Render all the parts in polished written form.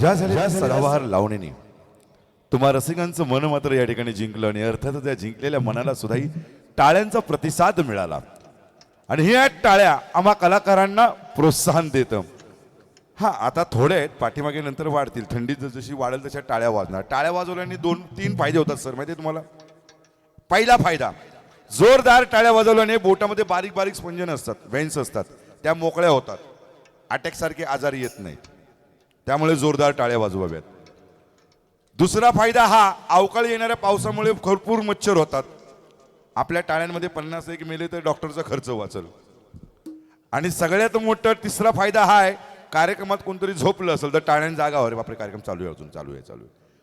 या झालेल्या सदाबहार लावणीने तुम्हा रसिकांचं मन मात्र या ठिकाणी जिंकलं आणि अर्थातच त्या जिंकलेल्या मनाला सुद्धा टाळ्यांचा प्रतिसाद मिळाला आणि ह्या टाळ्या आम्हा कलाकारांना प्रोत्साहन देतं. हा आता थोडे आहेत, पाठीमागे नंतर वाढतील. थंडी जशी वाढेल तशा टाळ्या वाजणार. टाळ्या वाजवल्याने 2-3 फायदे होतात सर, माहिती आहे तुम्हाला. पहिला फायदा, जोरदार टाळ्या वाजवल्याने बोटामध्ये बारीक बारीक स्पंजन असतात, वेन्स असतात, त्या मोकळ्या होतात, अटॅक सारखे आजार येत नाहीत. त्यामुळे जोरदार टाळ्या वाजवाव्यात. दुसरा फायदा हा, अवकाळी येणाऱ्या पावसामुळे भरपूर मच्छर होतात. आपल्या टाळ्यांमध्ये 50 मेले तर डॉक्टरचा खर्च वाचल. आणि सगळ्यात मोठा तिसरा फायदा हा आहे, कार्यक्रमात कोणतरी झोपलं असेल तर टाळ्यां जागावर बापरे कार्यक्रम चालू आहे, अजून चालू आहे.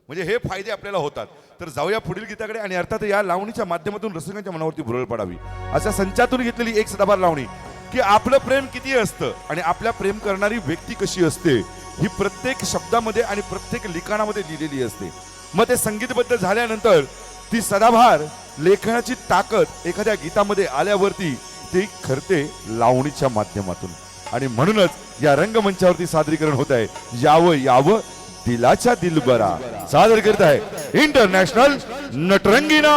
म्हणजे हे फायदे आपल्याला होतात. तर जाऊया पुढील गीताकडे आणि अर्थात या लावणीच्या माध्यमातून रसिकांच्या मनावरती भुरळ पडावी अशा संचातून घेतलेली एक सदाबहार लावणी की आपलं प्रेम किती असतं आणि आपल्या प्रेम करणारी व्यक्ती कशी असते ही प्रत्येक शब्दामध्ये आणि प्रत्येक लिखाणामध्ये लिहिलेली असते. मग ते संगीतबद्ध झाल्यानंतर ती सदाबहार लेखनाची ताकद एखाद्या गीतामध्ये आल्यावरती ती खरते लावणीच्या माध्यमातून. आणि म्हणूनच या रंगमंचावरती सादरीकरण होत आहे यावं यावं दिलाच्या दिलबरा. सादर करत आहे इंटरनॅशनल नटरंगीना.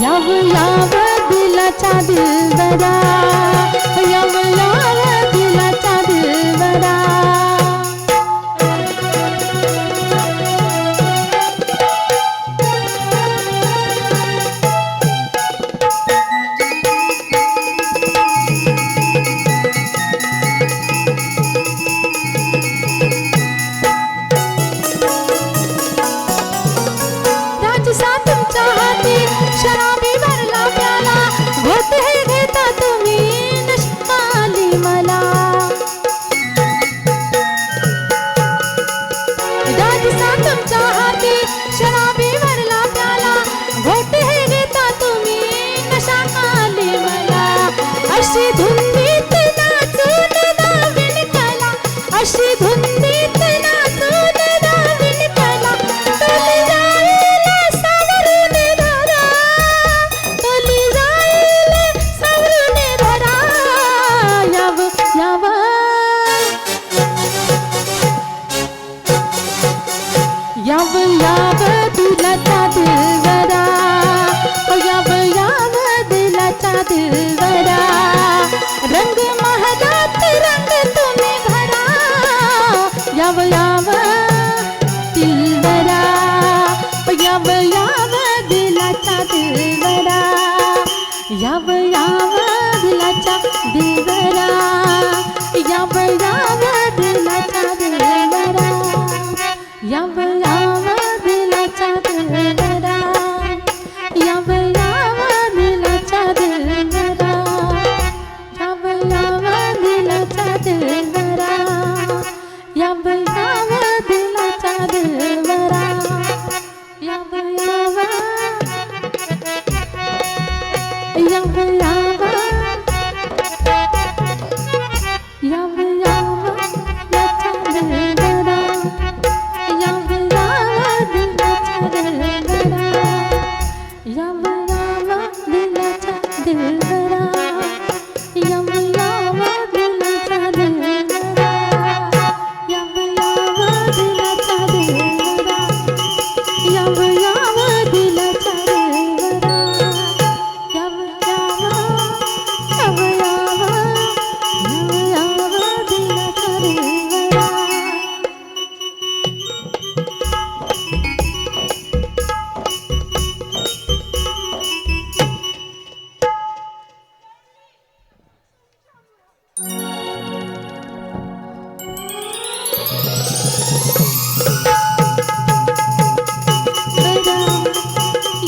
याव याव दिलाच्या दिलबरा. अशी धुंदीत नाचून नवीन कला, अशी धुंदीत नाचून नवीन कला, तोली जाईल सावरून धरा, तोली जाईल सावरून धरा. याव याव याव याव दिलाचा दिलबरा, याव याव दिलाचा दिलबरा. रंग महालात रंग तुम्ही भरा, याव याव दिलबरा, याव याव दिलाचा दिलबरा, याव याव दिलाचा दिलबरा, याव याव दिलाचा दिलबरा, याव याव दिलाचा दिलबरा, याव याव दिलाचा दिलबरा, याव याव दिलाचा दिलबरा, याव याव दिलाचा दिलबरा, याव याव याव याव याव याव दिलाचा दिलबरा, याव याव दिलाचा दिलबरा, याव याव दिलाचा दिलबरा, याव याव दिलाचा दिलबरा, याव याव दिलाचा दिलबरा, याव याव दिलाचा दिलबरा, याव याव याव याव याव दिलाचा दिलबरा.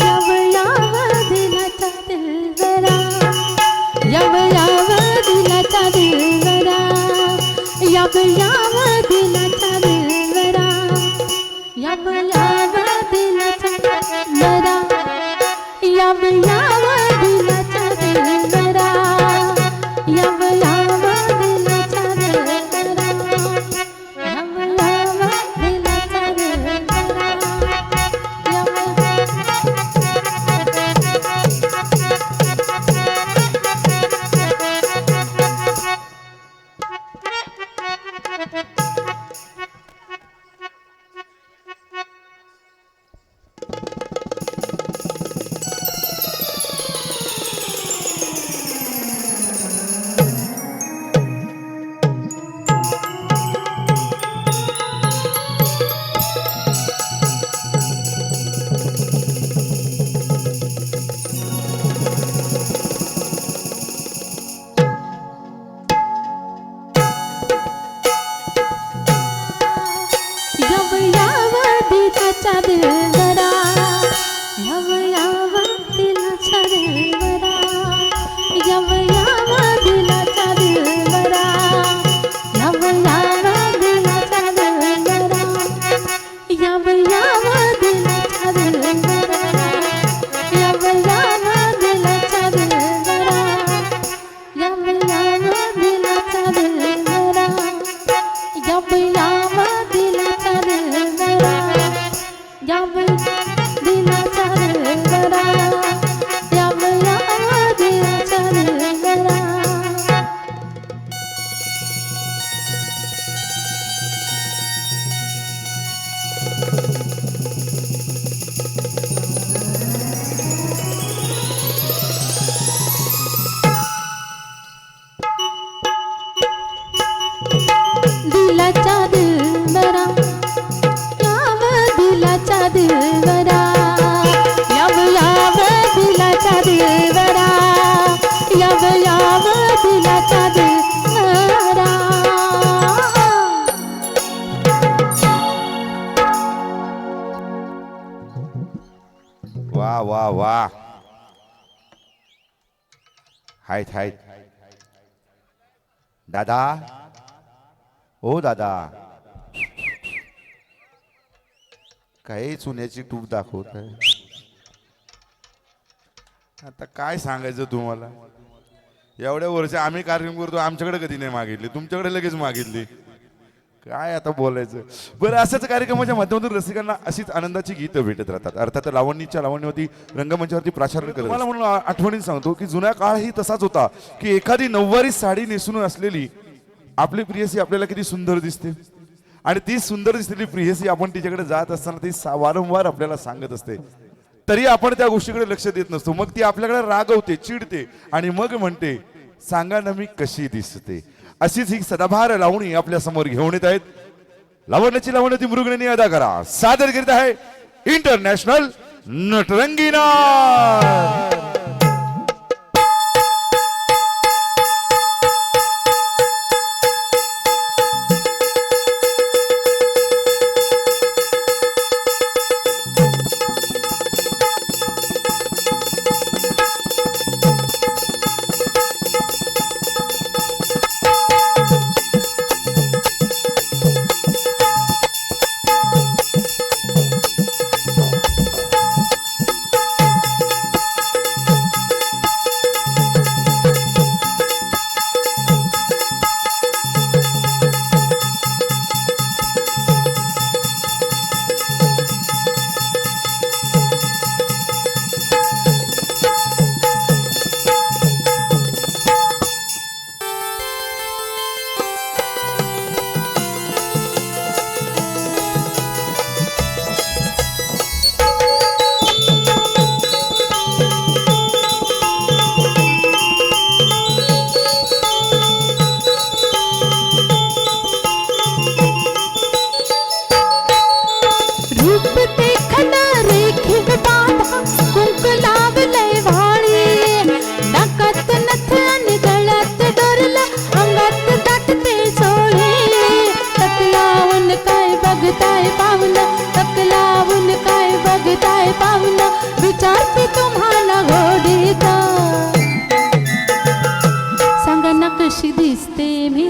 याव याव दिलाचा दिलबरा, याव याव दिलाचा दिलबरा, याव याव दिलाचा दिलबरा, याव याव दिलाचा दिलबरा, याव याव दिलाचा दिलबरा, याव याव दिलाचा दिलबरा, याव याव दिलाचा दिलबरा, याव याव दिलाचा दिलबरा, याव याव दिलाचा दिलबरा, याव याव दिलाचा दिलबरा, याव याव दिलाचा दिलबरा, याव याव दिलाचा दिलबरा, याव याव दिलाचा दिलबरा, याव याव दिलाचा दिलबरा, याव याव दिलाचा दिलबरा, याव दिलाचा दिलबरा, याव याव दिलाचा दिलबरा. दिलाचा दिलबरा, याव दिलाचा दिलबरा, याव याव दिलाचा दिलबरा, याव याव दिलाचा दिलबरा. वा वा वा. हायत हायत. दादा, ओ दादा, काही चुन्याची टूप दाखवत आहे. आता काय सांगायचं तुम्हाला. एवढ्या वर्ष आम्ही कार्यक्रम करतो, आमच्याकडे कधी नाही मागितली, तुमच्याकडे लगेच मागितली. काय आता बोलायचं. बरं, अशाच कार्यक्रमाच्या माध्यमातून रसिकांना अशीच आनंदाची गीतं भेटत राहतात. अर्थात लावणीच्या लावणीवरती रंगमंचावरती प्राचार्य करत मला म्हणून आठवणीत सांगतो की जुन्या काळही तसाच होता की एखादी नऊवारी साडी नेसून असलेली आपली प्रियसी आपल्याला किती सुंदर दिसते, आणि ती सुंदर दिसलेली प्रियसी आपण तिच्याकडे जात असताना ती वारंवार आपल्याला सांगत असते, तरी आपण त्या गोष्टीकडे लक्ष देत नसतो. मग ती आपल्याकडे रागवते, चिडते आणि मग म्हणते, सांगा ना मी कशी दिसते. अशीच ही सदाबहार लावणी आपल्या समोर घेऊन येत आहेत. लावण्याची लावणी ती मृगणी अदा करा सादर करीत आहे इंटरनॅशनल नटरंगीना. विचारते तुम्हाला घोडीत, सांगा ना कशी दिसते मी,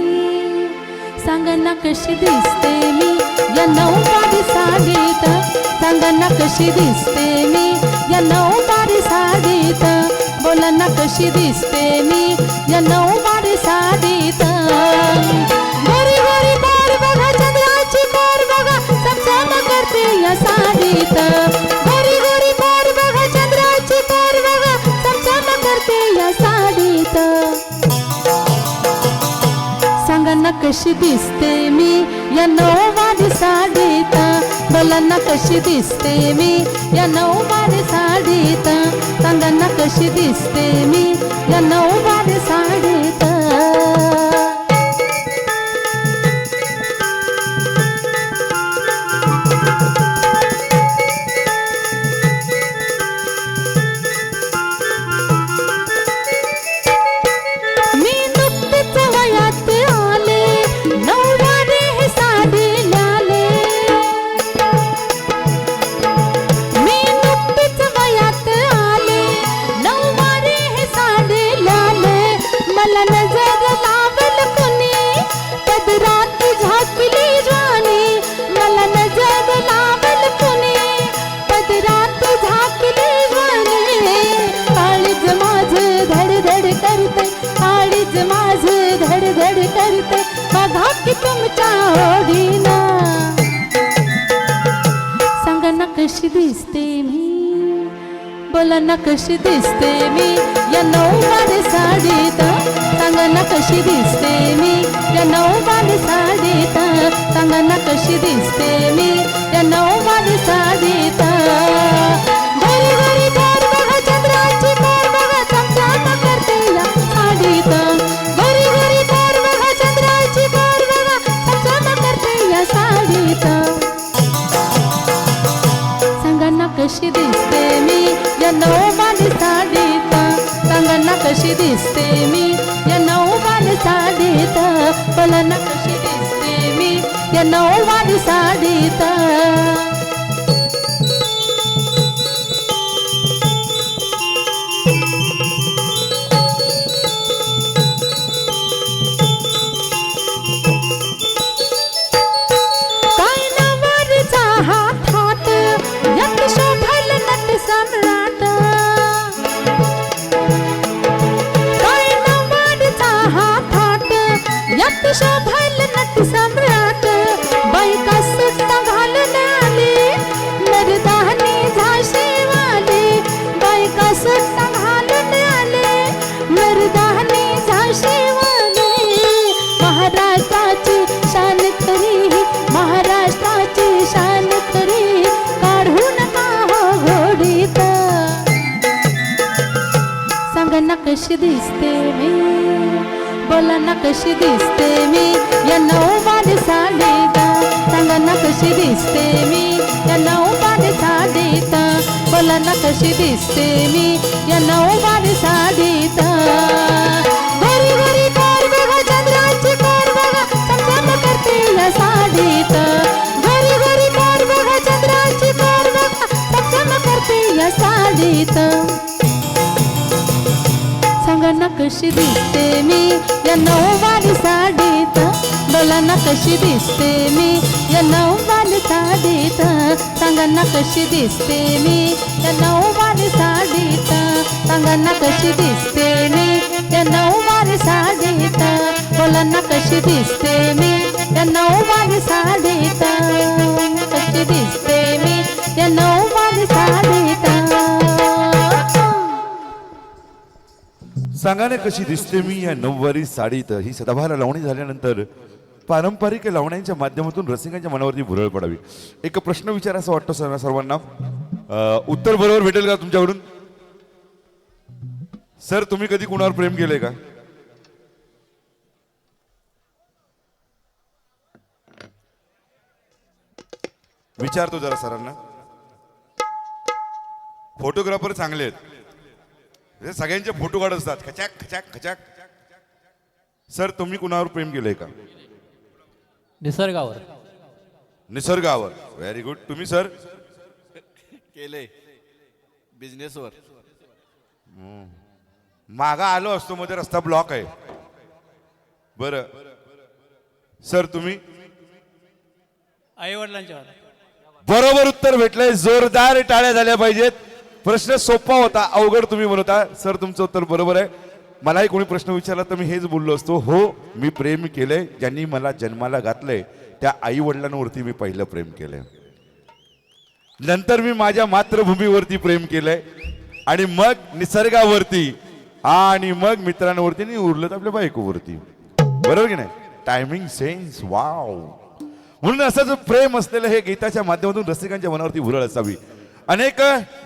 सांगा ना कशी दिसते मी या नऊवारी साडीत, सांगा ना कशी दिसते मी या नऊवारी साडीत, बोला ना कशी दिसते मी या नऊवारी साडीत. गोरी गोरी मोर बघा, चंद्राची मोर बघा, चमचम करते या साडीत. गोरी गोरी मोर बघा, चंद्राची मोर बघा, चमचम करते या साडीत. सांगा ना कशी दिसते मी या नऊवारी साडीत, बोला ना कशी दिसते मी या नऊवारी साडीत, सांगा ना कशी दिसते मी या नऊवारी साडीत. मला नजर लावल कुणी, पदरात झाकली ज्वानी, मला नजर लावल कुणी, पदरात झाकली ज्वानी. काळीज माझ धडधड करते, काळीज माझ धडधड करते, बघा की तुमच्या ओढीना. सांगा ना कशी दिसते मी, बोला ना कशी दिसते मी या नऊवारी साडीत, सांगा ना कशी दिसते मी या नऊवारी साडीत, सांगा ना कशी दिसते मी या नऊवारी साडीत. गोरी गोरी मोर बघा, चंद्राची मोर बघा, चमचम करते या साडीत. गोरी गोरी मोर बघा, चंद्राची मोर बघा, चमचम करते या साडीत. सांगा ना कशी दिसते मी या नऊवारी साडीत, सांगा ना कशी दिसते मी या नऊवारी साडीत, बोला ना कशी दिसते मी या नऊवारी साडीत. काय नवरीचा हातात यात शोभल नट सम्राट, काय नवरीचा नटी शोभायला नटी सम्राट बायका सुट्टा घालून आली मर्दानी झाशीवाली बायका सुट्टा घालून आले मर्दानी झाशीवाली महाराष्ट्राची शान खरी महाराष्ट्राची शान खरी काढू नका हो घोडीत सांगा ना कशी दिसते मी बोला ना कशी दिसते मी या नऊवारी साडीत सांगा ना कशी दिसते मी या नऊवारी साडीत बोला ना कशी दिसते मी या नऊवारी साडीत घरी घरी कार बघा चंद्राची कार बघा चमचम करते या साडीत घरी घरी कार बघा चंद्राची कार बघा चमचम करते या साडीत सांगा ना कशी दिसते मी या नऊवारी साडीत बोला ना कशी दिसते मी या नऊवारी साडीत सांगा ना कशी दिसते मी या नऊवारी साडीत सांगा ना कशी दिसते मी या नऊवारी साडीत बोला ना कशी दिसते मी या नऊवारी साडीत कशी दिसते मी या नऊवारी साडीत सांगा ना कशी दिसते मी या नऊवारी साडीत ही सदाबहार लावणी झाल्यानंतर पारंपरिक लावण्यांच्या माध्यमातून रसिकांच्या मनावरती भुरळ पडावी. एक प्रश्न विचारायचा वाटतो सर्वांना. उत्तर बरोबर भेटेल का तुमच्याकडून? सर तुम्ही कधी कुणावर प्रेम केलंय का? विचारतो जरा सरांना. फोटोग्राफर चांगले आहेत, हे सगळ्यांचे फोटो काढत असतात खचाक खचाक खचाक. सर तुम्ही कुणावर प्रेम केलंय का? निसर्गावर. निसर्गावर. Very good. तुम्ही सर? केले बिझनेसवर. मागा आलो असतो मध्ये रस्ता ब्लॉक आहे. बर सर तुम्ही? आई वडिलांच्यावर. बरोबर उत्तर भेटलंय. जोरदार टाळ्या झाल्या पाहिजेत. प्रश्न सोपा होता, अवघड तुम्ही म्हणता. सर तुमचं उत्तर बरोबर आहे. मलाही कोणी प्रश्न विचारला तर मी हेच बोललो असतो, हो मी प्रेम केलंय. ज्यांनी मला जन्माला घातलंय त्या आई वडिलांवरती मी पहिलं प्रेम केलंय. नंतर मी माझ्या मातृभूमीवरती प्रेम केलंय आणि मग निसर्गावरती आणि मग मित्रांवरती आणि उरलं तर आपल्या बायकोवरती. बरोबर की नाही? Timing sense wow. म्हणून असं प्रेम असलेलं हे गीताच्या माध्यमातून रसिकांच्या मनावरती भुरळ असावी. अनेक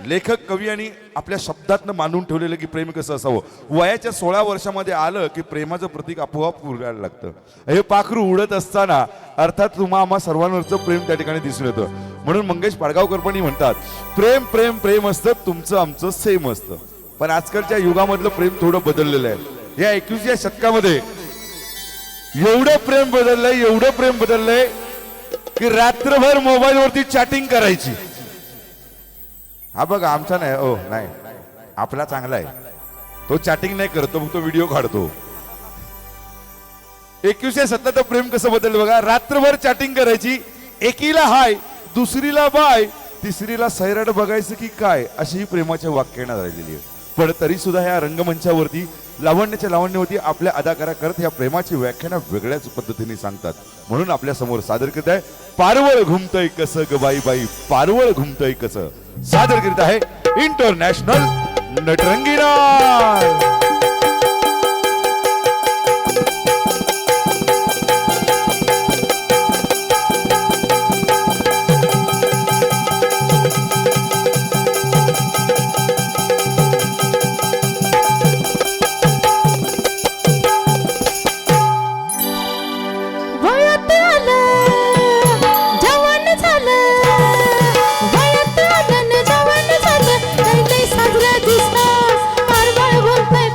लेखक कवी आणि आपल्या शब्दातनं मांडून ठेवलेलं की प्रेम कसं असावं. वयाच्या 16 वर्षामध्ये आलं की प्रेमाचं प्रतीक आपोआप उरगायला लागतं. हे पाखरू उडत असताना अर्थात तुम्हा आम्हा सर्वांवरचं प्रेम त्या ठिकाणी दिसून येतं. म्हणून मंगेश पाडगावकर पण म्हणतात, प्रेम प्रेम प्रेम असतं, तुमचं आमचं सेम असतं. पण आजकालच्या युगामधलं प्रेम थोडं बदललेलं आहे. या 21व्या शतकामध्ये एवढं प्रेम बदललंय, एवढं प्रेम बदललंय की रात्रभर मोबाईलवरती चॅटिंग करायची. हा बघा आमचा नाही, ओ नाही आपला चांगला आहे, तो चॅटिंग नाही करतो, तो व्हिडिओ काढतो. 21व्या शतकात प्रेम कसं बदललं बघा. रात्रभर चॅटिंग करायची, एकीला हाय, दुसरीला बाय, तिसरीला सैराट बघायचं की काय, अशी ही प्रेमाच्या व्याख्यानं राहिलेली आहे. पण तरी सुद्धा ह्या रंगमंचावरती लावण्याच्या लावण्यावरती आपल्या अदाकारा करत ह्या प्रेमाची व्याख्यानं वेगळ्याच पद्धतीने सांगतात. म्हणून आपल्या समोर सादर करत आहे पारवळ घुमतय कसं ग बाई बाई, पारवळ घुमतय कसं. सादर करीत आहे इंटरनॅशनल नटरंगीना.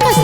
कसं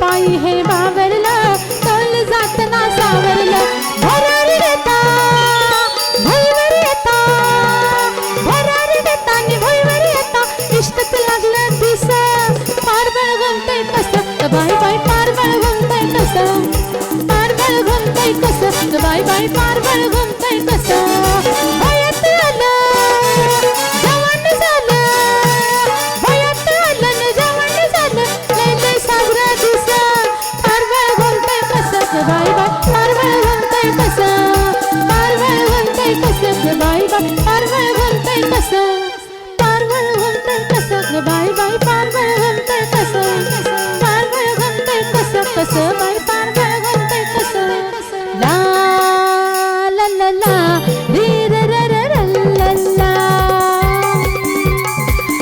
पायी हे बावरलं तोल जातना सावरलं भरारी देता भुईवर येता भरारी देता आणि भुईवर येता इष्टच लागलं दिस पारबळ घुमतय कसं बाई बाई पारबळ घुमतय कसं पारबळ घुमतय कसं बाई बाई पारबळ घुमतय कसं वयात आलं जवान झालं वयात आलं न जवान झालं लय लय सावरा दिस पारबळ घुमतय कसं बाई बाई पारबळ घुमतय कसं पारबळ घुमतय कसं बाई बाई पारबळ घुमतय कसं पारबळ घुमतय कसं बाई बाई पारबळ घुमतय कसं पारबळ घुमतय कसं कसं बाई पारबळ घुमतय कसं ला ला ला ला री र र र र ला ला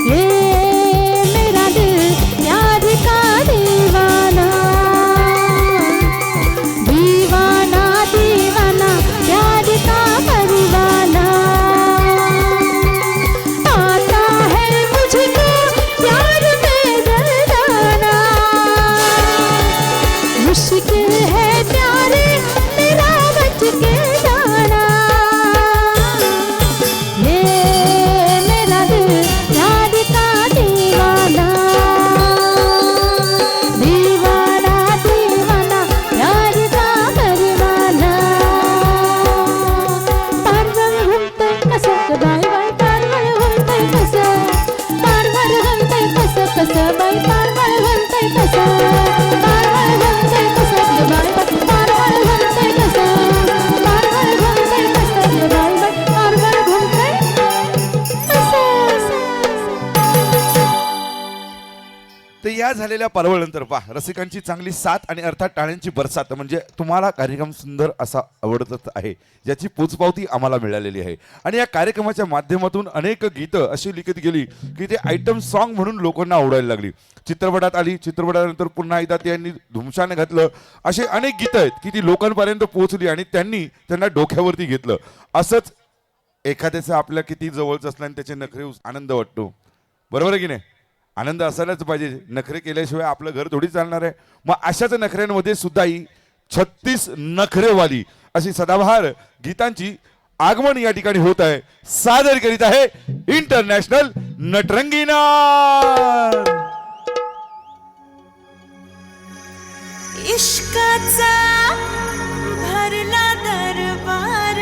ये मेरा दिल याद का दीवाना दीवाना दीवाना याद का परवाना आता है मुझको प्यार में दर्दाना मुश्किल है प्यारे मेरा बच के जाना ये मेरा दिल याद का दीवाना दीवाना दीवाना याद का परवाना पारवळ घुमतय कसं बाई बाई पारवळ घुमतय कसं पारवळ घुमतय कसं कसं बाई पारवळ घुमतय कसं पारवळ घुमतय कसं बाई बाई पारवळ घुमतय कसं पारवळ घुमतय कसं बाई बाई पारवळ घुमतय तर या झालेल्या पारवळनंतर पहा रसिकांची चांगली साथ आणि अर्थात टाळ्यांची बरसात म्हणजे तुम्हाला कार्यक्रम सुंदर असा आवडतच आहे ज्याची पोचपावती आम्हाला मिळालेली आहे आणि या कार्यक्रमाच्या माध्यमातून अनेक गीतं अशी लिखित गेली की ते आयटम सॉन्ग म्हणून लोकांना आवडायला लागली चित्रपटात आली चित्रपटानंतर पुन्हा एकदा त्यांनी धुमशाने घातलं असे अनेक गीतं आहेत की ती लोकांपर्यंत पोहोचली आणि त्यांना डोक्यावरती घेतलं असंच एखाद्याचं आपल्या किती जवळचं असलं आणि त्याचे नखरे आनंद वाटतो बरोबर आहे की नाही आनंद असायलाच पाहिजे नखरे केल्याशिवाय आपलं घर थोडी चालणार आहे मग अशाच नखऱ्यांमध्ये सुद्धा ही 36 नखरेवाली अशी सदाबहार गीतांची आगमन या ठिकाणी होत आहे सादर करीत आहे इंटरनॅशनल नटरंगीना इश्काचा भरला दरबार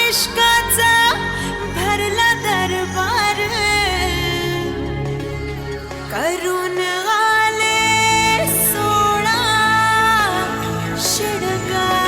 इश्काचा भरला दरबार करून आले सोळा शिडगार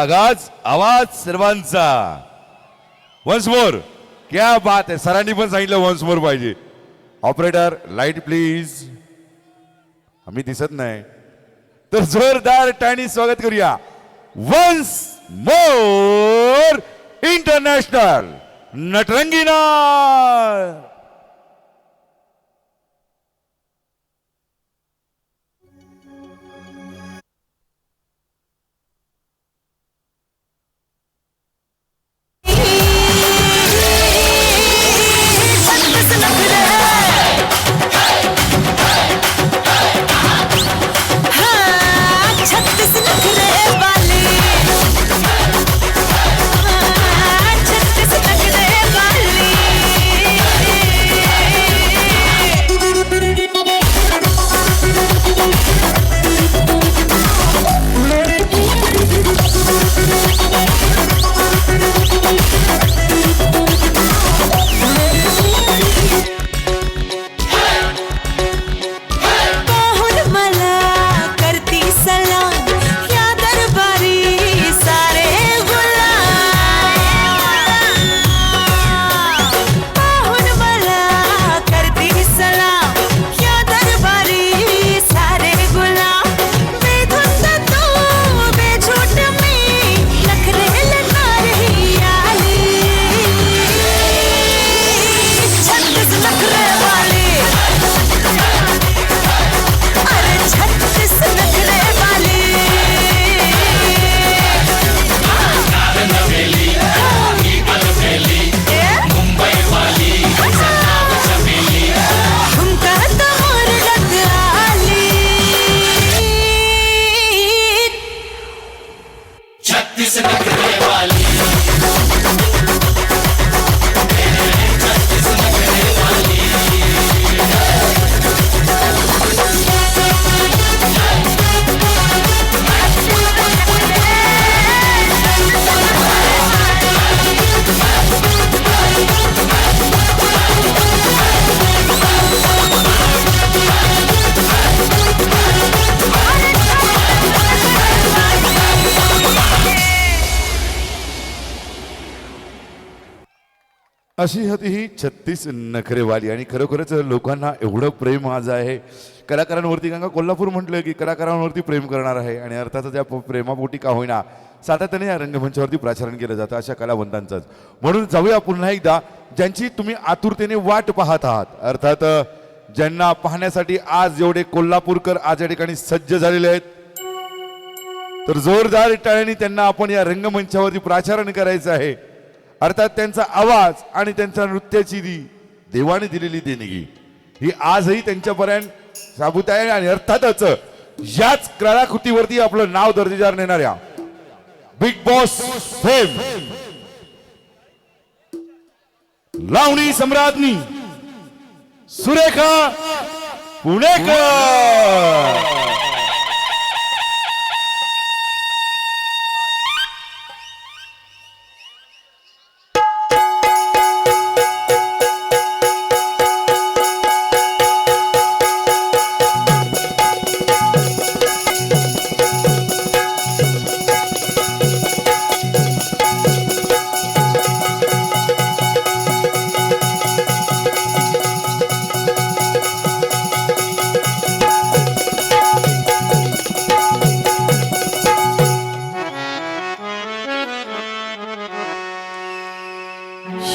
आगाज आवाज सर्वांचा. Once more. क्या बात आहे. सरांनी पण सांगितलं वन्स मोर पाहिजे. Operator light please. आम्ही दिसत नाही तर जोरदार टाळी स्वागत करूया. वन्स मोर इंटरनॅशनल नटरंगीना. अशी होती ही 36 नखरेवाली. आणि खरोखरच लोकांना एवढं प्रेम आज आहे कलाकारांवरती. कारण का कोल्हापूर म्हटलं की कलाकारांवरती प्रेम करणार आहे. आणि अर्थातच त्या प्रेमापोटी का होईना सातत्याने या रंगमंचावरती प्रचारण केलं जातं अशा कलावंतांचंच. म्हणून जाऊया पुन्हा एकदा ज्यांची तुम्ही आतुरतेने वाट पाहत आहात. अर्थात ज्यांना पाहण्यासाठी आज एवढे कोल्हापूरकर आज या ठिकाणी सज्ज झालेले आहेत. तर जोरदार टाळ्यांनी त्यांना आपण या रंगमंचावरती प्रचारण करायचं आहे. अर्थात त्यांचा आवाज आणि त्यांच्या नृत्याची देवाने दिलेली देणगी ही आजही त्यांच्यापर्यंत साबूत आहे. आणि अर्थातच याच कलाकृतीवरती आपलं नाव दर्जेदार नेणाऱ्या बिग बॉस फेम लावणी सम्राज्ञी सुरेखा पुणेकर.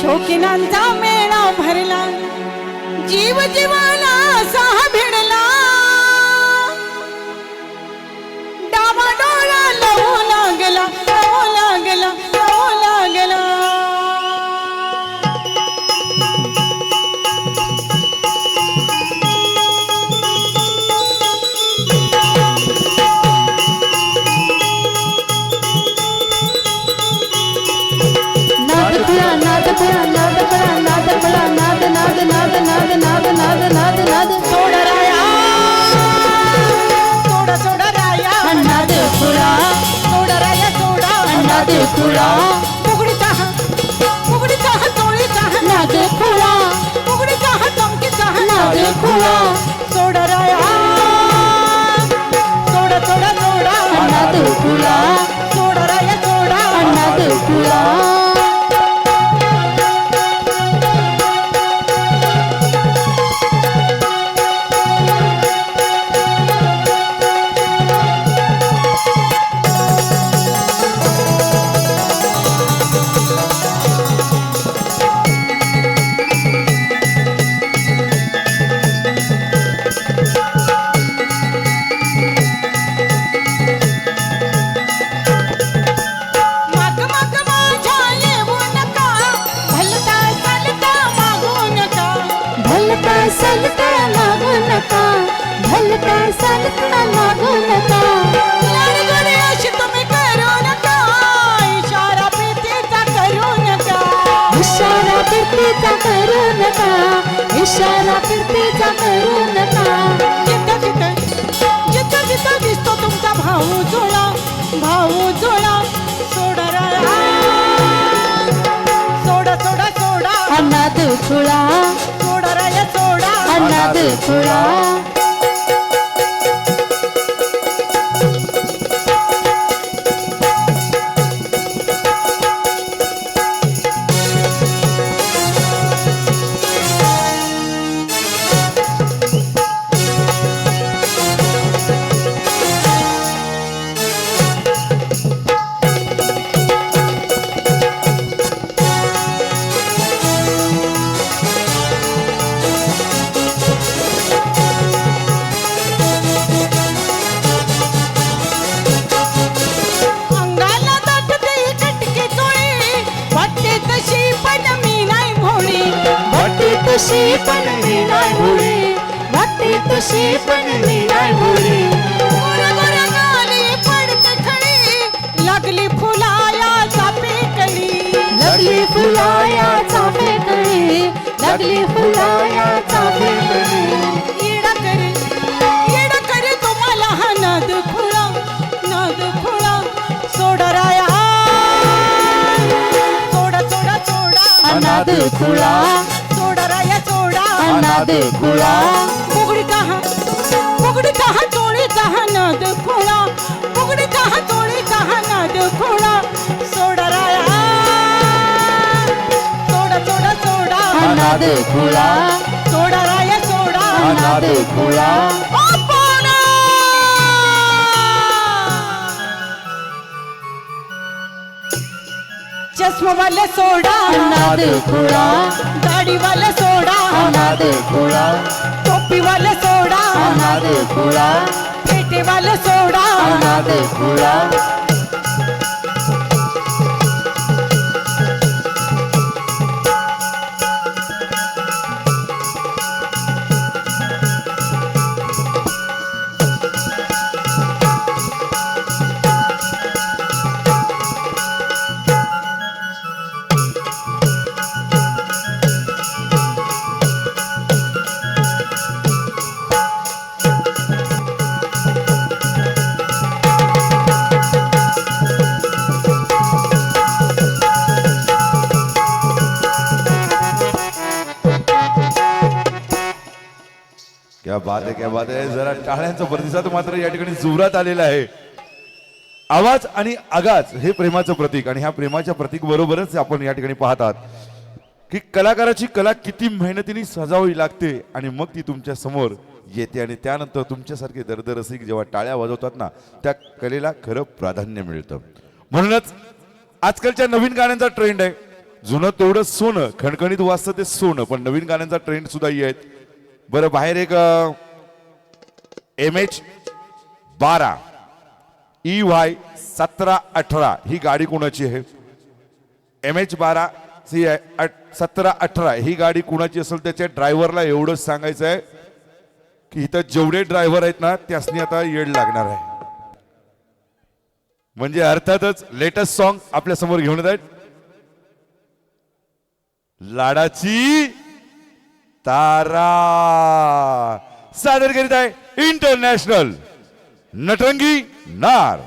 शौकीनांचा मेळा भरला, जीव जीवाला सहा भिडला, डावाडोळा लवू लागला, लवू लागला, लवू लागला. खुळा फुगडीचा हा तोळीचा हा नागे खुळा फुगडीचा हा टंकीचा हा नागे खुळा सोड राया सोड सोड सोड नागे खुळा सोड राया सोड सलका लागू नका, भलता सलका लागू नका. लाडगोडी अशी तुम्ही करू नका, इशारा प्रीतीचा करू नका. इशारा फिरतीचा करू नका, इशारा फिरतीचा करू नका. जिथं जिथं जिथं जिथं दिसतो तुमचा भाऊ जुळा सोडा राया, सोडा सोडा सोडा अनाथ खुळा, सोडा राया सोडा. अनाथ खुळा. अंगाला दाटते कटकी चोळी, वाटते तशी पण मी नाही भोळी. वाटते तशी पण मी नाही भोळी, वाटते तशी पण मी नाही भोळी. गोऱ्या गाली पडते खळी, लागली फुलाया चापे कळी. लागली फुलाया चाफे कळी, लागली फुलाया चाफे कळी. येडा करे तुम्हाला हा नाद खुळा सोडा राया, सोडा सोडा सोडा अनाथ खुळा, सोडा राया सोडा. अनाथ खुळा. फुगडी कहा चोळीचा हा नाद खुळा, फुगडी कहा चोळीचा हा नाद खुळा. सोडा राया, सोडा सोडा सोडा अनाथ खुळा, सोडा राया सोडा. अनाथ खुळा. चष्मा वाले सोडा, अनाथ खुळा, दाढी वाले सोडा, अनाथ खुळा, टोपी वाले सोडा, अनाथ खुळा, पेटे वाले सोडा. अनाथ खुळा. क्या बात आहे, क्या बात आहे. जरा टाळ्यांचा प्रतिसाद मात्र या ठिकाणी जोरात आलेला आहे. आवाज आणि आगाज हे प्रेमाचं प्रतीक, आणि ह्या प्रेमाच्या प्रतीक बरोबरच आपण या ठिकाणी पाहत आहात की कलाकाराची कला किती मेहनतीने सजावी लागते आणि मग ती तुमच्या समोर येते, आणि त्यानंतर तुमच्यासारखे दर्दरसिक जेव्हा टाळ्या वाजवतात ना, त्या कलेला खरं प्राधान्य मिळतं. म्हणूनच आजकालच्या नवीन गाण्यांचा ट्रेंड आहे. जुनं तेवढं सोनं खणखणीत वाजतं ते सोनं, पण नवीन गाण्यांचा ट्रेंड सुद्धा येत. बरं, बाहेर एक MH12 EY 1718 ही गाडी कोणाची आहे? MH12 1718 ही गाडी कुणाची असेल त्याच्या ड्रायव्हरला एवढंच सांगायचं आहे की इथं जेवढे ड्रायव्हर आहेत ना त्यासनी आता येड लागणार आहे. म्हणजे अर्थातच लेटेस्ट सॉन्ग आपल्या समोर घेऊन येत आहेत. लाडाची तारा सादर करीत आहे इंटरनॅशनल नटरंगी नार.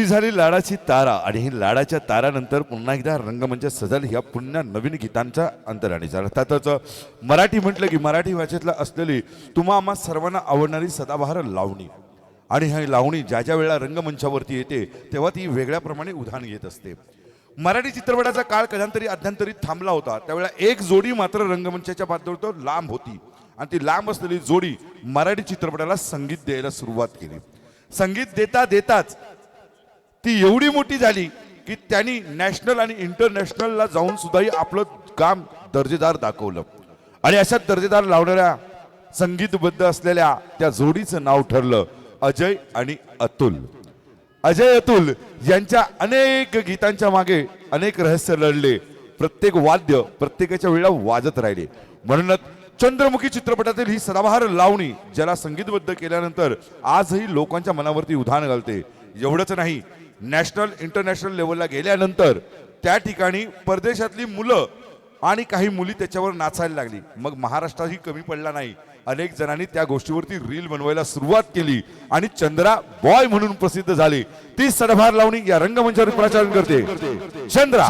ही झाली लाडाची तारा आणि ही लाडाच्या तारानंतर पुन्हा एकदा रंगमंच सजल ह्या पुन्हा नवीन गीतांच्या अंतराळीचा. अर्थातच मराठी म्हटलं की मराठी भाषेतला असलेली तुम्हा आम्हा सर्वांना आवडणारी सदाबहार लावणी. आणि ही लावणी ज्या ज्या वेळेला रंगमंचावरती येते तेव्हा ती वेगळ्याप्रमाणे उधाण घेत असते. मराठी चित्रपटाचा काळ कधांतरी अध्यांतरी थांबला होता, त्यावेळेला एक जोडी मात्र रंगमंचाच्या पातळीवर लांब होती आणि ती लांब असलेली जोडी मराठी चित्रपटाला संगीत द्यायला सुरुवात केली. संगीत देता देताच ती एवढी मोठी झाली की त्यांनी नॅशनल आणि इंटरनॅशनलला जाऊन सुद्धाही आपलं काम दर्जेदार दाखवलं. आणि अशा दर्जेदार लावणाऱ्या संगीतबद्ध असलेल्या त्या जोडीचं नाव ठरलं अजय आणि अतुल. अजय अतुल यांच्या अनेक गीतांच्या मागे अनेक रहस्य लढले. प्रत्येक वाद्य प्रत्येकाच्या वेळेला वाजत राहिले. म्हणूनच चंद्रमुखी चित्रपटातील ही सदाबहार लावणी ज्याला संगीतबद्ध केल्यानंतर आजही लोकांच्या मनावरती उधाण घालते. एवढंच नाही, नॅशनल इंटरनॅशनल लेवलला गेल्यानंतर त्या ठिकाणी परदेशातली मुलं आणि काही मुली त्याच्यावर नाचायला लागली. मग महाराष्ट्रातही कमी पडला नाही, अनेक जणांनी त्या गोष्टीवरती रील बनवायला सुरुवात केली आणि चंद्रा बॉय म्हणून प्रसिद्ध झाली. ती सदाबहार लावणी या रंगमंचावर प्रचार करते. चंद्रा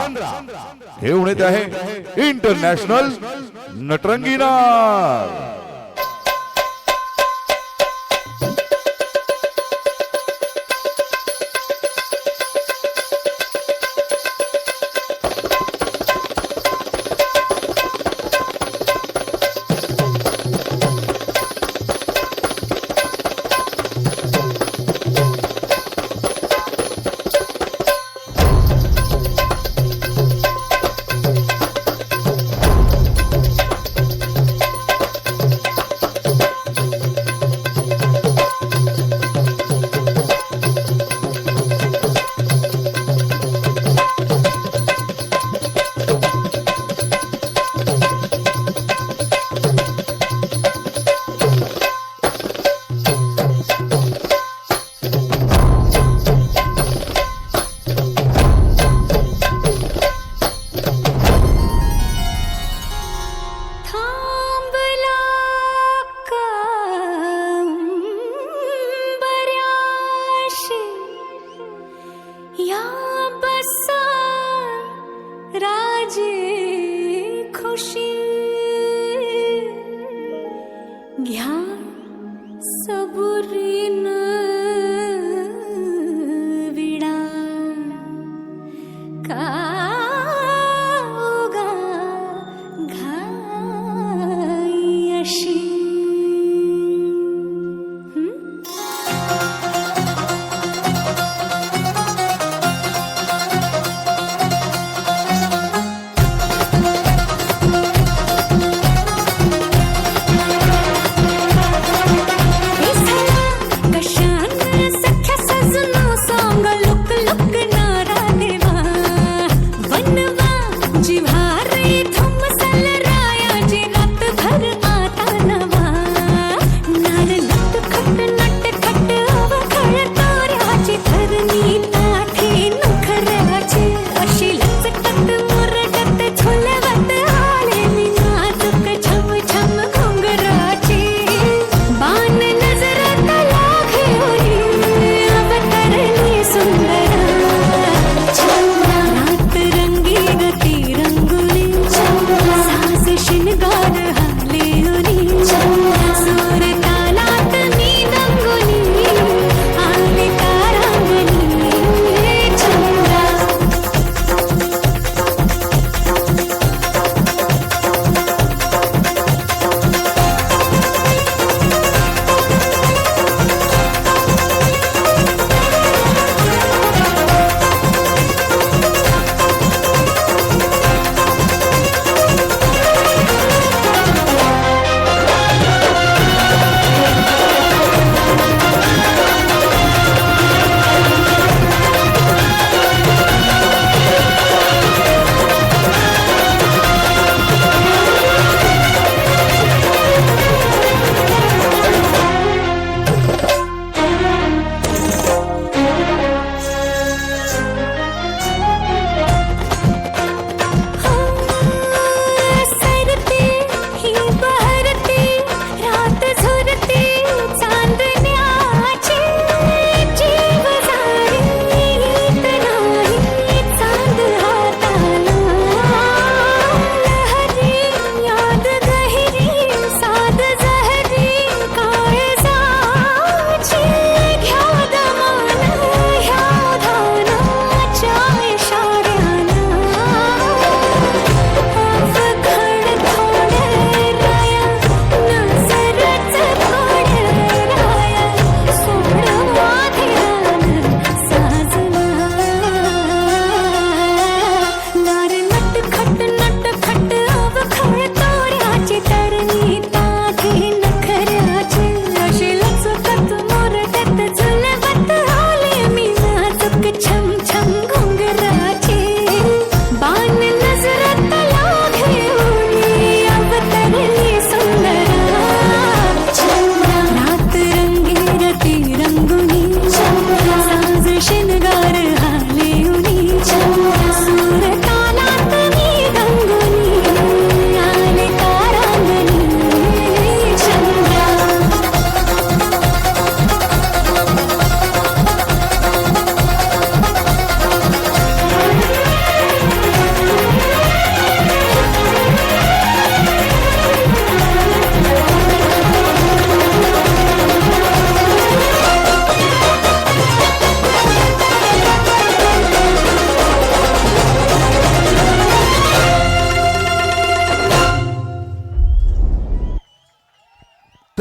घेऊन येत आहे इंटरनॅशनल नटरंगीना. थांबला का बऱ्याशी या बसा राजे खुशी घ्या सबुरीन विडा का उगा घाई अशी.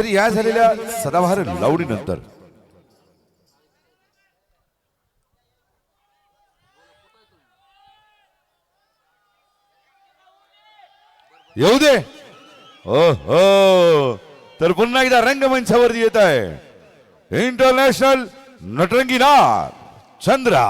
तरी या झालेल्या सदाबहार लावणीनंतर येऊ दे हो हो तर पुन्हा एकदा रंगमंचावरती येत आहे इंटरनॅशनल नटरंगी नाच चंद्रा.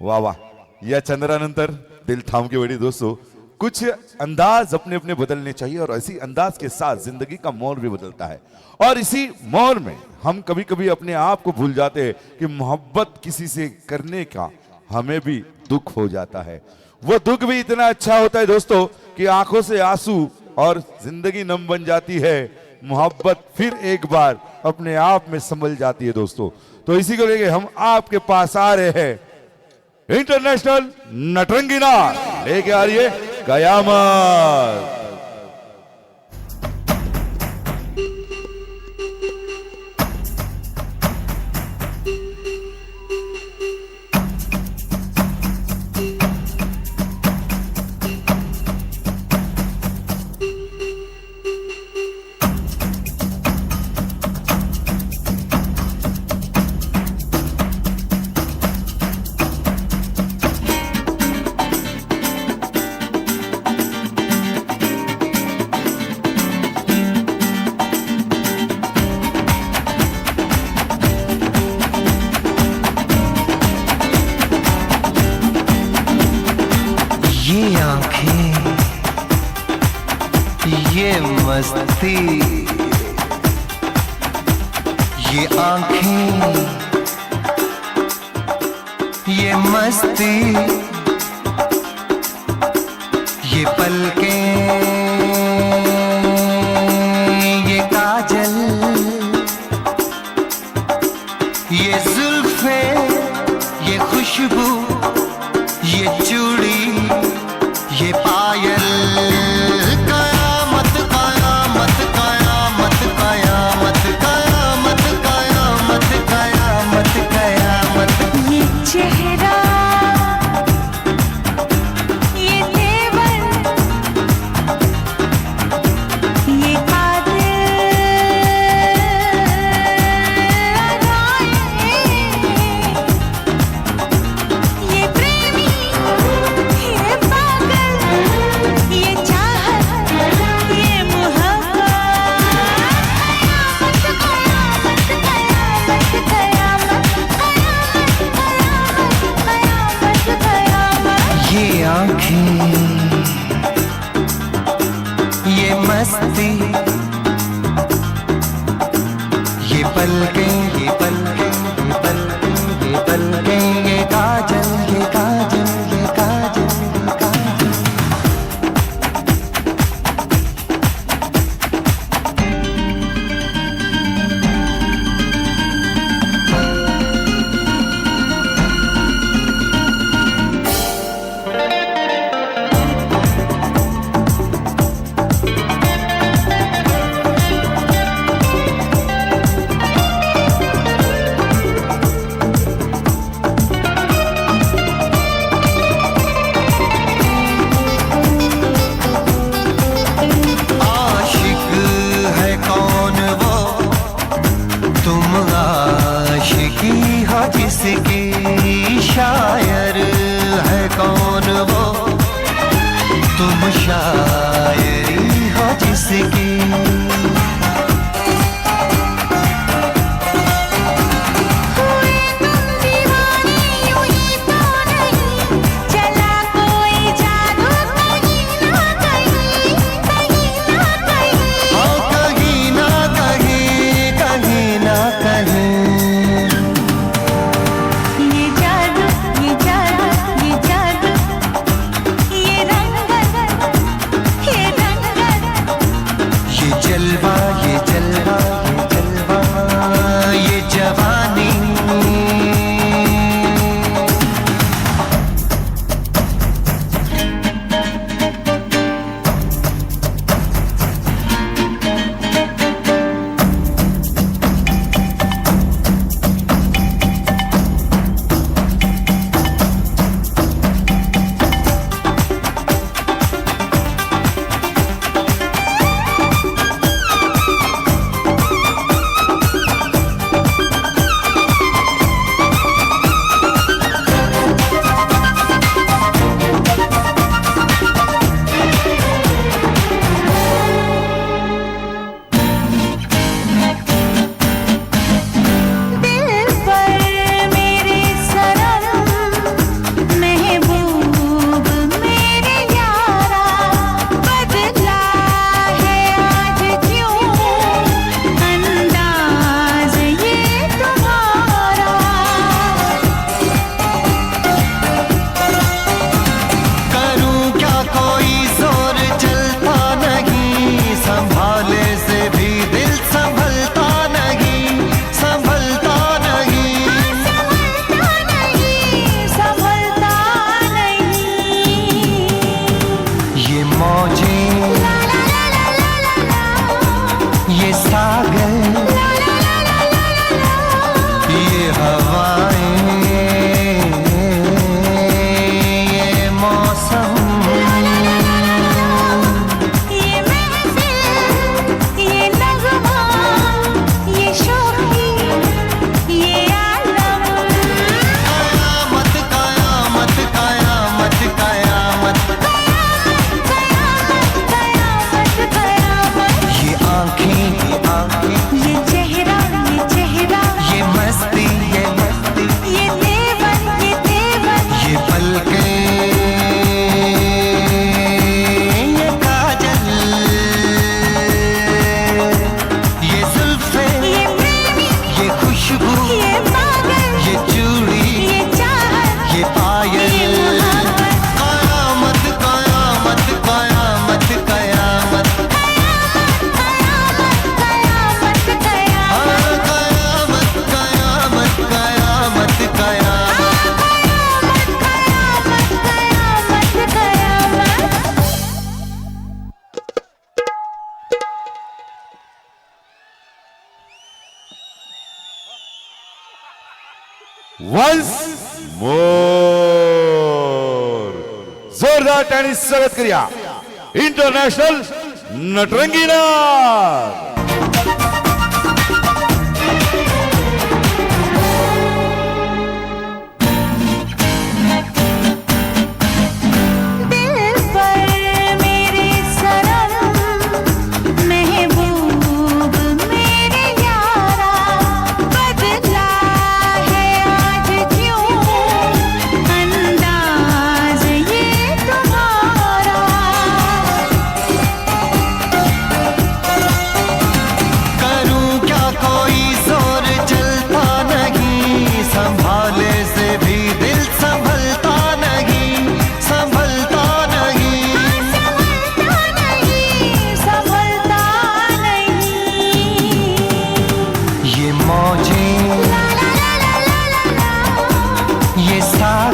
वाह वाह, या चंद्रानंतर दिल थाम के बैठी दोस्तों, कुछ अंदाज अपने अपने बदलने चाहिए और इसी अंदाज के साथ जिंदगी का मोड़ भी बदलता है। और इसी मोड़ में हम कभी कभी अपने आप को भूल जाते हैं कि मोहब्बत किसी से करने का हमें भी दुख हो जाता है। वो दुख भी इतना अच्छा होता है दोस्तों कि आंखों से आंसू और जिंदगी नम बन जाती है। मोहब्बत फिर एक बार अपने आप में संभल जाती है दोस्तों। तो इसी को लेके हम आपके पास आ रहे हैं, इंटरनेशनल नटरंगी नाच लेके आ रही है कयामत। ये आंखें, ये मस्ती, ये आंखें, ये मस्ती, ये पलकें, ये काजल, ये जुल्फे, ये खुशबू, ये चूड़ी, ये पायल, कयामत कयामत कयामत कयामत कयामत कयामत कयामत कयामत। ये चेहरा, ये तेवर, आंखें, ये मस्ती, ये पलकें, ये पलकें, ये पलकें, ये पलकें, ये काजल, ये काजल, ये काजल, ये काजल। आशिक है कौन वो, तुम आशिकी हो जिसकी, शायर है कौन वो, तुम शायरी हो जिसकी। चला कोई जादू कहीं ना कहीं, कहीं ना कहीं। हाँ कहीं ना कहीं, कहीं ना कहीं। ये जादू, ये जादू, ये जादू, ये रंगत, ये रंगत। ये जलवा, ये जलवा, ये जलवा, ये जवानी। दिल पर मेरे सनम, महबूब मेरे यारा, बदला है आज क्यों अंदाज ये तुम्हारा। करूं क्या कोई जोर चलता नहीं, संभाले से भी दिल संभलता नहीं, संभलता नहीं। संभलता नहीं, संभलता नहीं। ये मौजें, ला ला ला ला ला ला ला। ये सागर, ला ला ला ला ला ला ला। ये हवाएं, ये मौसम, ये महफिल, ये नगमा, ये शोखी, ये आलम। कयामत, कयामत, कयामत, कयामत। कयामत, कयामत, कयामत। ये आंखें, ये आंखें, ये चेहरा, ये चेहरा। ये मस्ती, ये मस्ती, ये देवर, ये देवर। ये पलकें, ये काजल, ये जुल्फें, ये प्रेमी, ये खुशबू, ये पागल। ये चूड़ी, ये चाहत, ये पायल। ये मोहब्बत। कयामत, कयामत, कयामत, कयामत। कयामत, कयामत, कयामत। हाँ, कयामत, कयामत, कयामत, कयामत। कयामत, कयामत, कयामत। वन्स मोर जोरदार टाळी स्वागत करूया इंटरनॅशनल नटरंगीना। दिल पर मेरे सनम, महबूब मेरे यारा, बदला है आज क्यों अंदाज ये तुम्हारा।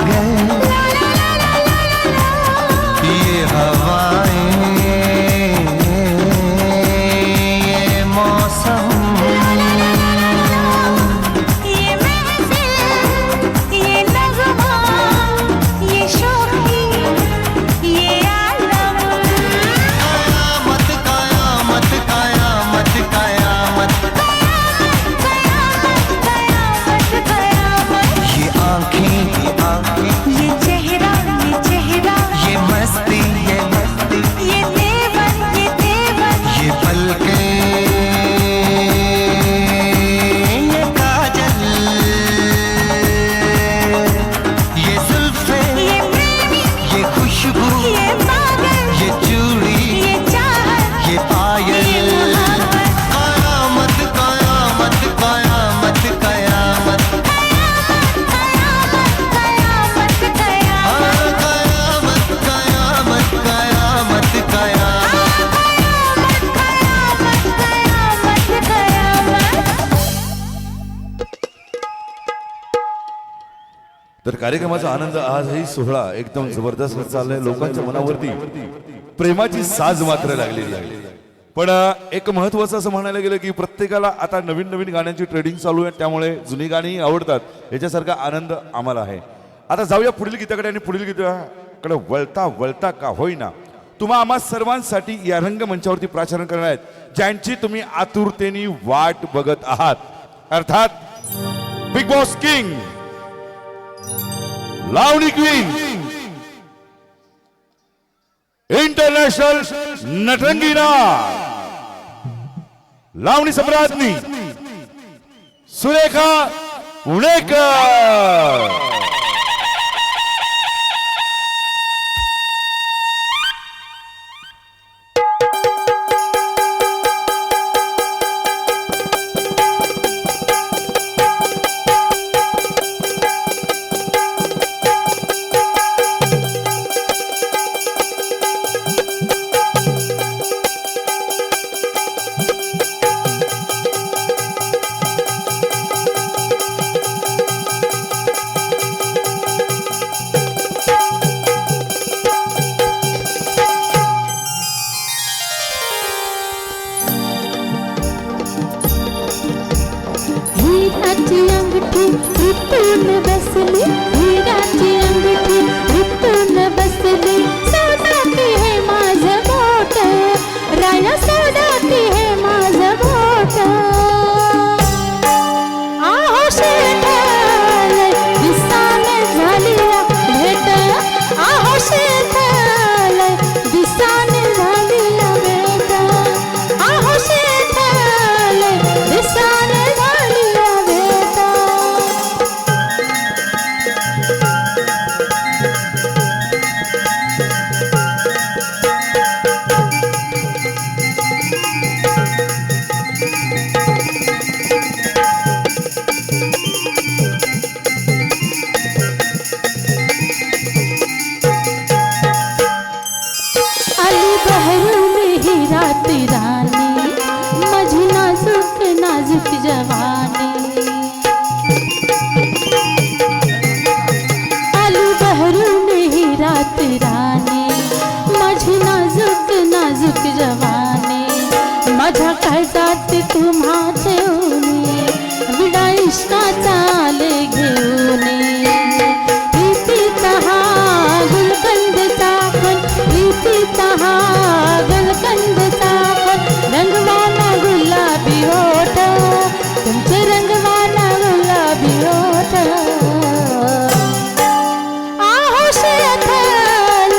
गए ये हवाएं ये मौसम ये महफिल ये नगमा ये शौकी ये आलम कयामत कयामत कयामत कयामत ये आंखें ये चेहरा ये मस्ती ये देवर ये पलकें ये काजल ये जुल्फे ये प्रेमी ये खुशबू ये पागल ये चूड़ी ये चाहत ये पायल ये मोहब्बत कयामत कयामत कयामत कयामत कयामत कयामत कयामत तर कार्यक्रमाचा आनंद आजही सोहळा एकदम जबरदस्त चाललाय. लोकांच्या मनावरती प्रेमाची साज मात्र लागलेली आहे. पण एक महत्वाचं असं म्हणायला गेलं की प्रत्येकाला आता नवीन नवीन गाण्यांची ट्रेडिंग चालू आहे, त्यामुळे जुनी गाणी आवडतात. याच्यासारखा आनंद आम्हाला आहे. आता जाऊया पुढील गीताकडे. आणि पुढील गीताकडे वळता वळता का होईना तुम्हा आम्हा सर्वांसाठी या रंगमंचावरती प्राचारण करणार आहेत, ज्यांची तुम्ही आतुरतेने वाट बघत आहात. अर्थात बिग बॉस किंग लावणी क्वीन इंटरनॅशनल नटरंगीना लावणी सम्राज्ञी सुरेखा पुणेकर. हिराची अंगठी इथून बसली, हिराची अंगठी इथून बसली. सौदाती है माझं बोट, राया सौदाती है माझं बोट. आहो शेताल दिसान झाली भेट, आहो शेताल दिसान झाली भेट, आहो शेताल दिसान झाली भेट. आली बहरून ही रात राणी, माझी नाजूक नाजूक जवानी. आली बहरून ही रात राणी, माझी नाजूक नाजूक जवानी. माझ्या काळजात तुम्हा ठेवून विडा इश्काचा आले घेऊन. प्रीतीचा हा गुलकंद चाकण, प्रीतीचा हा गुलकंद चाकण. रंगवाना गुलाबी होठ, तुमचे रंगवाना गुलाबी होठ. आहो शेताल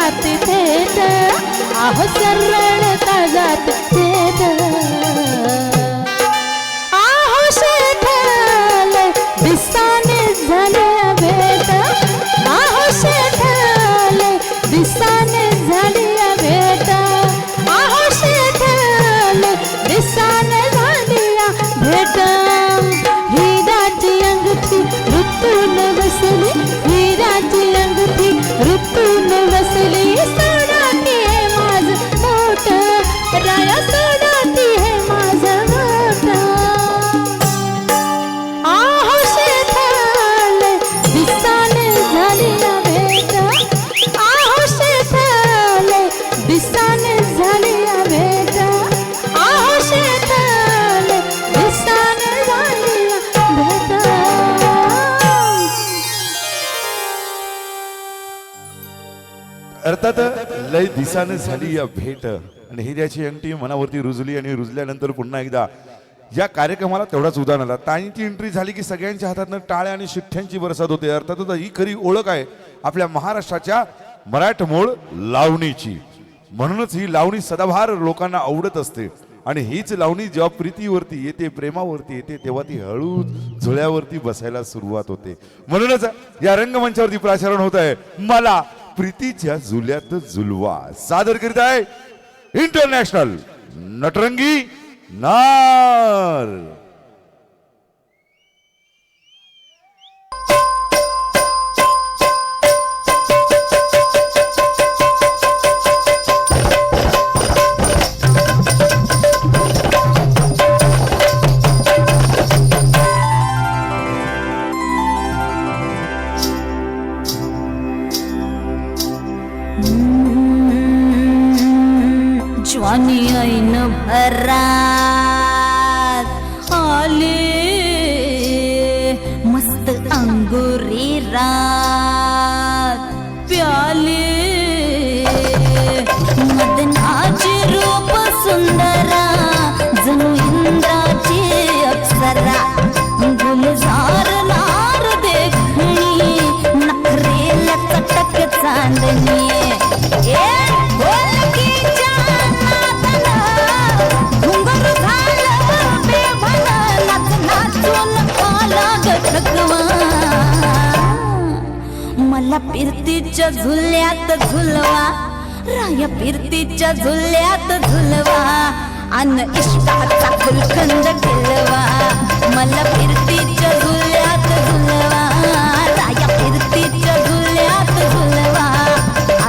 जाती थेट आहो सरळ का जाती थेट आहो शेठले दिसाने झाल्या भेट आहो शेठले दिसाने झाल्या भेट आहो शेठले दिसाने झाल्या भेट हिराची अंगठी ऋतून बसली हिराची अंगठी ऋतून बसली सोडाती हे माझं मोठ राया सोडाती हे माझं मोठ आहो शेठले दिसाने झाली भेट आहो शेठले दिसाने झाली भेट आहो शेठले दिसाने झाली भेट अर्थात लय दिसाने झाली या भेट आणि हिऱ्याची अंगठी मनावरती रुजली आणि रुजल्यानंतर पुन्हा एकदा या कार्यक्रमाला तेवढाच उदाहरण आला. ताईंची एंट्री झाली की सगळ्यांच्या हातातनं टाळ्या आणि शिट्ट्यांची बरसात होते. अर्थातच ही खरी ओळख आहे आपल्या महाराष्ट्राच्या मराठमोळ लावणीची. म्हणूनच ही लावणी सदाभार लोकांना आवडत असते आणि हीच लावणी जेव्हा प्रीतीवरती येते प्रेमावरती येते तेव्हा ती हळू झुळ्यावरती बसायला सुरुवात होते. म्हणूनच या रंगमंचावरती प्राचारण होत आहे मला प्रीतीच्या झुल्यात झुलवा सादर करीत आहे इंटरनॅशनल नटरंगी नार. ज्वानी ऐन भरात आले मस्त अंगुरी रात प्याले मदनाचे रूप सुंदरा जणू इंद्राची अप्सरा गुलजार लार देखणी नखरेल चटक चांदणी मला फिरतीच्या झुल्यात झुलवा राया फिरतीच्या झुल्यात झुलवा अन इष्टाचा फुलखंड केलवा मला फिरतीच्या झुल्यात झुलवा राया फिरतीच्या झुल्यात झुलवा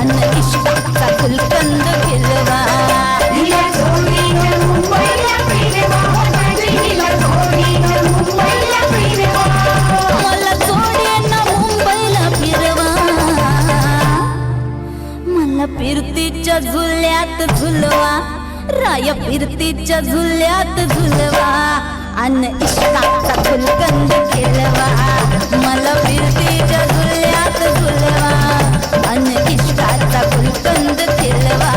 अन इष्टाचा फुलखंड केलवा मला जोडीनं मुंबईला फिरवा मला फिरतीच्या झुल्यात झुलवा राया फिरतीच्या झुल्यात झुलवा अन इष्टाचा फुलकंद केलवा मला फिरतीच्या झुल्यात झुलवा अन इष्टाचा फुलकंद केलवा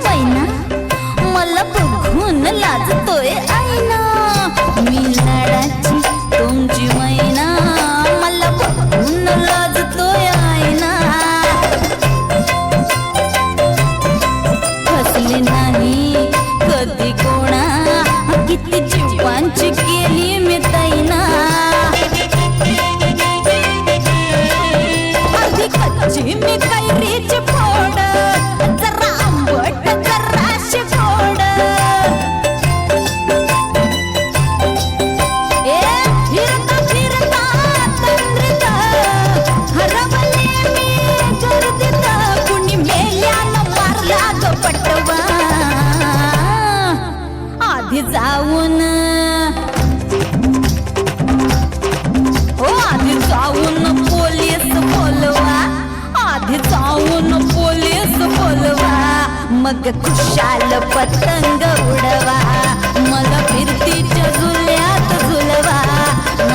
मैना मला बघून लाजतोय आईना मी लाडाची तुमची मैना मला बघून लाजतोय आईना फसले नाही कधी कोणा किती जीवांची केली मी तैना आधी कच्ची मी कैरीची फोड जरा आंबट जराशी गोड फिरता फिरता तंद्रीत हरवले मी गर्दीत कुणी मेल्यानं मारला ग पटवा आधी जाऊन आधी जाऊन पोलीस बोलवा आधी जाऊन पोलीस बोलवा मग खुशाल पतंग उडवा मला फिरतीच्या झुल्यात झुलवा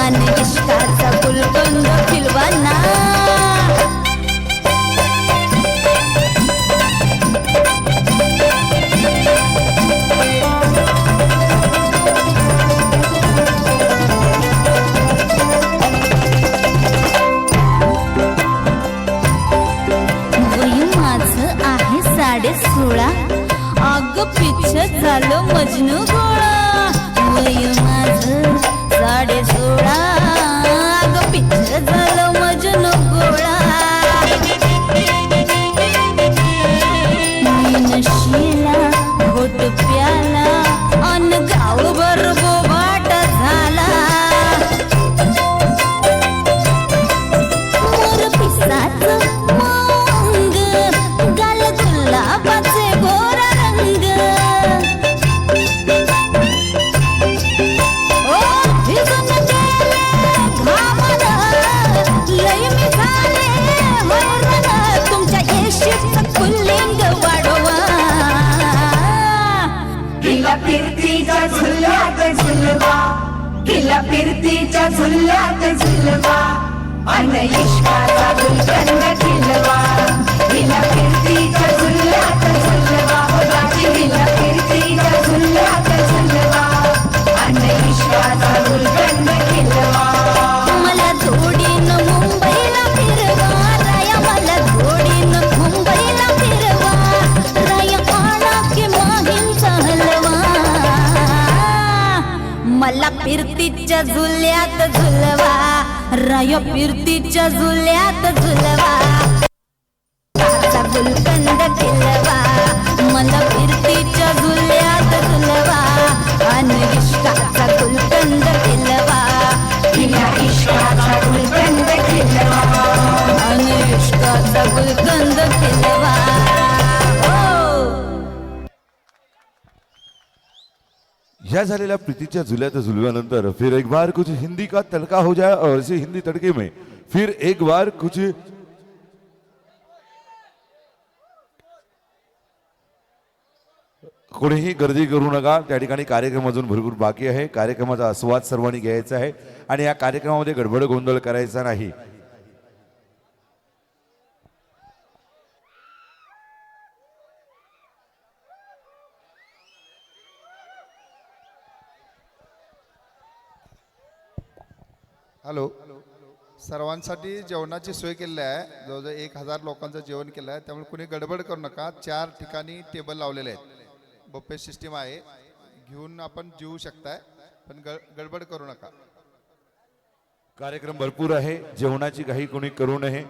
आणि मजनू गोळा वय माझं 16.5 अगं पिच्छ झालं मजनू गोळा मी नशीला घोट प्याला अन गावभर बोबाट झाला मोर पिसाचं मौंग गाल गुलाबाचे गोरा रंग ओ भिजून गेले घामानं लय मी झाले हैराण तुमच्या येशीचं पुल्लिंग वाढवा किला फिरतीच्या झुल्यात झुलवा किला फिरतीच्या झुल्यात झुलवा अन इश्काचा गुलकंद खिलवा किला फिरतीच्या झुल्यात झुलवा किला फिरतीच्या झुल्यात झुलवा अन इश्काचा गुलकंद खिलवा मला जोडीनं मुंबईला फिरवा राया मला जोडीनं मुंबईला फिरवा राया आणा की माहींचा हलवा मला फिरतीच्या झुल्यात झुलवा राया फिरतीच्या झुल्यात झुलवा काचा गुलकंद खिलवा मला फिरतीच्या झुल्यात झुलवा आणि इश्काचा गुलकंद खिलवा किला इश्काचा गुलकंद खिलवा आणि इश्काचा गुलकंद खिलवा हो यह झालेल्या प्रीतीच्या झुल्यात झुलव्यानंतर फिर एक बार कुछ हिंदी का तड़का हो जाए और इसी हिंदी तड़के में फिर एक बार कुछ कोणीही गर्दी करू नका त्या ठिकाणी कार्यक्रम अजून भरपूर बाकी आहे कार्यक्रमाचा आस्वाद सर्वांनी घ्यायचा आहे आणि या कार्यक्रमामध्ये गडबड गोंधळ करायचा नाही हॅलो सर्वांसाठी जेवणाची सोय केलेली आहे जवळजवळ 1000 लोकांचं जेवण केलं आहे त्यामुळे कुणी गडबड करू नका 4 ठिकाणी टेबल लावलेले आहेत बफे सिस्टीम आहे घेऊन आपण जेवू शकताय पण गडबड करू नका कार्यक्रम भरपूर आहे जेवणाची काही कोणी करू नये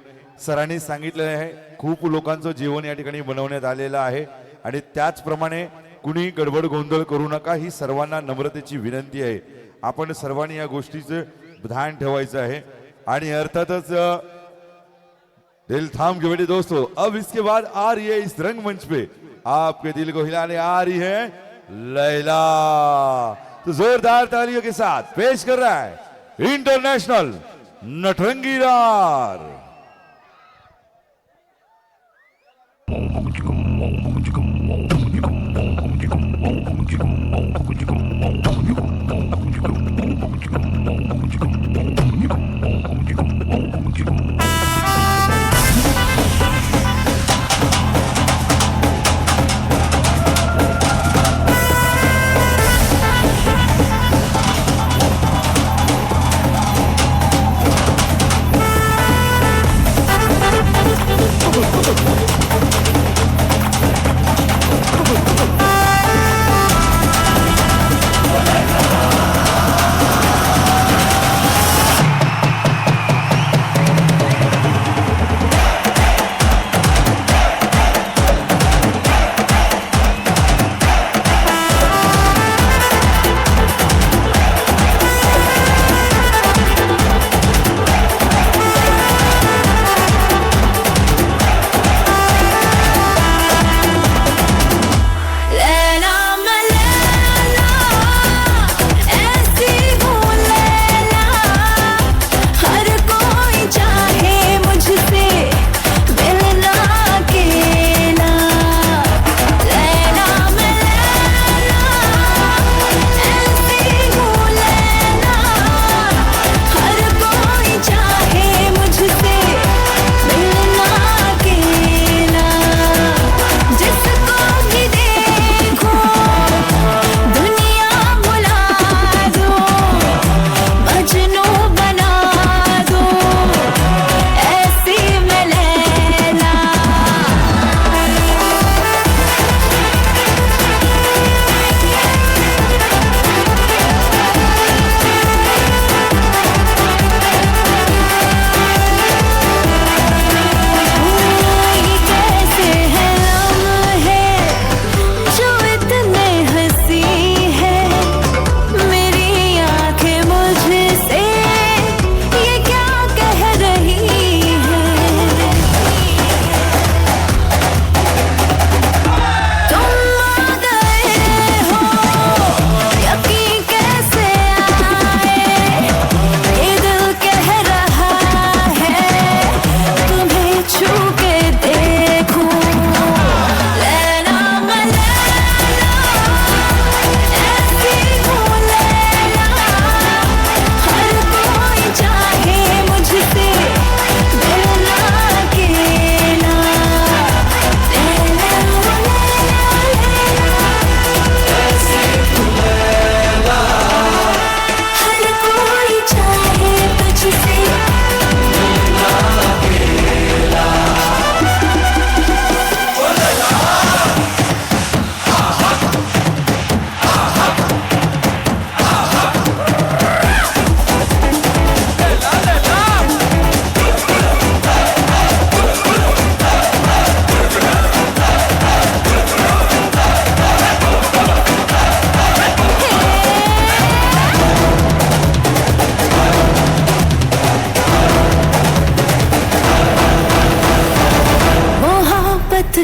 सरांनी सांगितलेलं आहे खूप लोकांचं जेवण या ठिकाणी बनवण्यात आलेलं आहे आणि त्याचप्रमाणे कुणी गडबड गोंधळ करू नका ही सर्वांना नम्रतेची विनंती आहे आपण सर्वांनी या गोष्टीचं ध्यान ठेवायचं है आणि अर्थातच दिल थाम के बेटे दोस्तों अब इसके बाद आ रही है इस रंगमंच पे आपके दिल को हिलाने आ रही है लैला तो जोरदार तालियों के साथ पेश कर रहा है इंटरनेशनल नटरंगीदार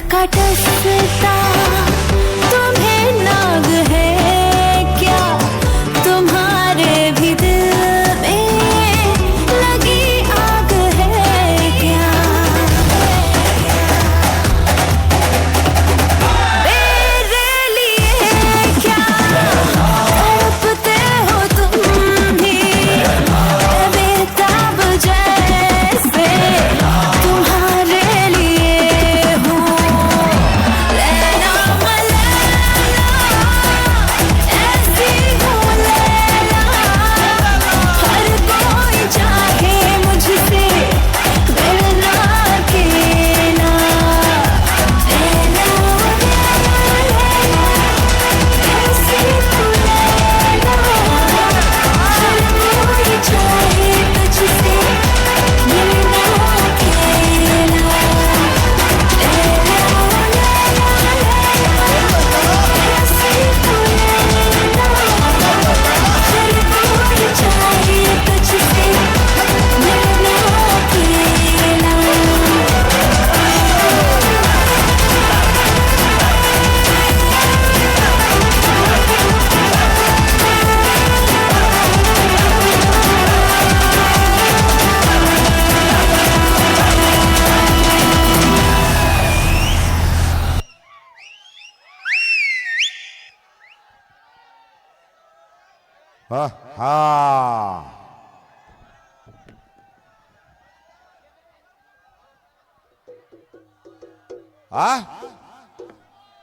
काटता तुम्हें नाग है क्या, तुम्हारे भी दिल में लगी आग है क्या। मेरे लिए क्या तड़पते हो तुम भी, बेताब जैसे तुम्हारे लिए हूँ। लैला मलैला ऐसी हूँ लैला, हर कोई चाहे मुझसे मिलना अकेला। लैला ऐसी हूँ लैला, हर कोई चाहे तुझसे मिलना अकेला। हा हा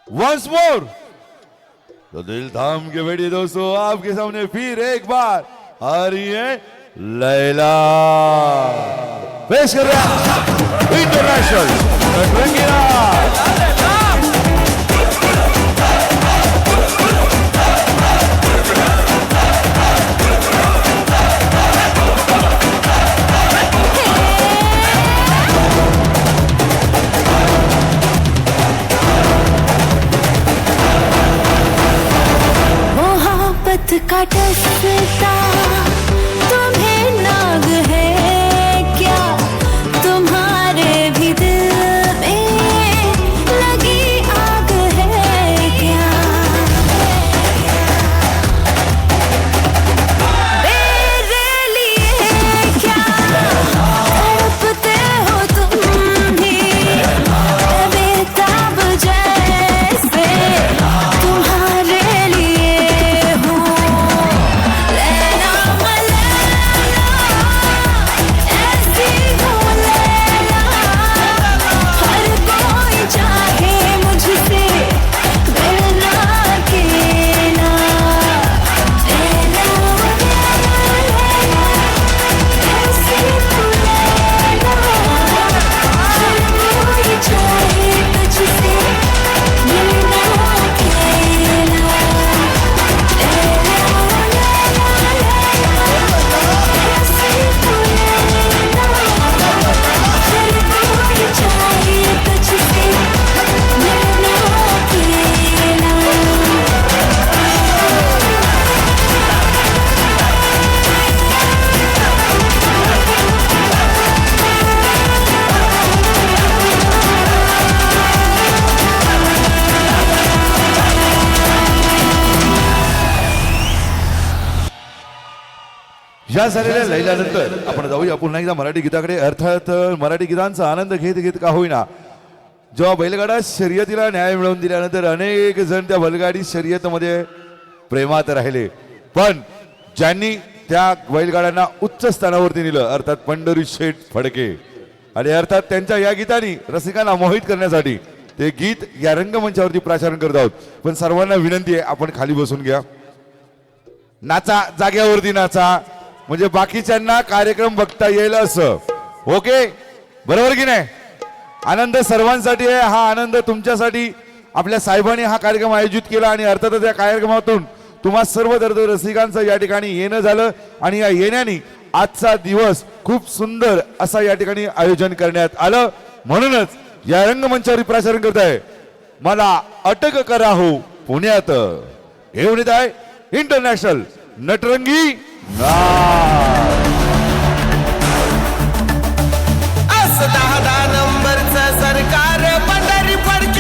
वंस मोर तो दिल थाम के बैठिए दोस्तों, आपके सामने फिर एक बार आ रही है लैला। पेश कर रहे हैं इंटरनेशनल नटरंगिया। मोहब्बत काटता तुम्हें नाग है क्या, तुम्हारे भी दिल में लगी आग है क्या। मेरे लिए क्या तड़पते हो तुम भी, बेताब जैसे तुम्हारे लिए हूँ। लैला मलैला ऐसी हूँ लैला, हर कोई चाहे मुझसे मिलना अकेला। लैला ऐसी हूँ लैला, हर कोई चाहे तुझसे मिलना अकेला। या झालेल्या लैलानंतर आपण जाऊया पुन्हा एकदा मराठी गीताकडे. अर्थात मराठी गीतांचा आनंद घेत घेत का होईना, जेव्हा बैलगाडा शर्यतीला न्याय मिळवून दिल्यानंतर अनेक जण त्या बैलगाडी शर्यतीमध्ये प्रेमात राहिले, पण ज्यांनी त्या बैलगाड्यांना उच्च स्थानावरती नेलं अर्थात पंढरी शेठ फडके, आणि अर्थात त्यांच्या या गीतानी रसिकांना मोहित करण्यासाठी ते गीत या रंगमंचावरती प्रसारण करत आहोत. पण सर्वांना विनंती आहे, आपण खाली बसून घ्या, नाचा, जाग्यावरती नाचा, म्हणजे बाकीच्यांना कार्यक्रम बघता येईल असं. ओके, बरोबर की नाही? आनंद सर्वांसाठी आहे, हा आनंद तुमच्यासाठी आपल्या साहेबांनी हा कार्यक्रम आयोजित केला, आणि अर्थातच या कार्यक्रमातून तुम्हा सर्व दर्द रसिकांचं या ठिकाणी येणं झालं, आणि या येण्याने आजचा दिवस खूप सुंदर असा या ठिकाणी आयोजन करण्यात आलं. म्हणूनच या रंगमंचावर प्रसारण करत आहे मला अटक करा हो पुण्यात, घेऊन येत आहे इंटरनॅशनल नटरंगी असं 10 नंबरचं सरकार पंढरी फडके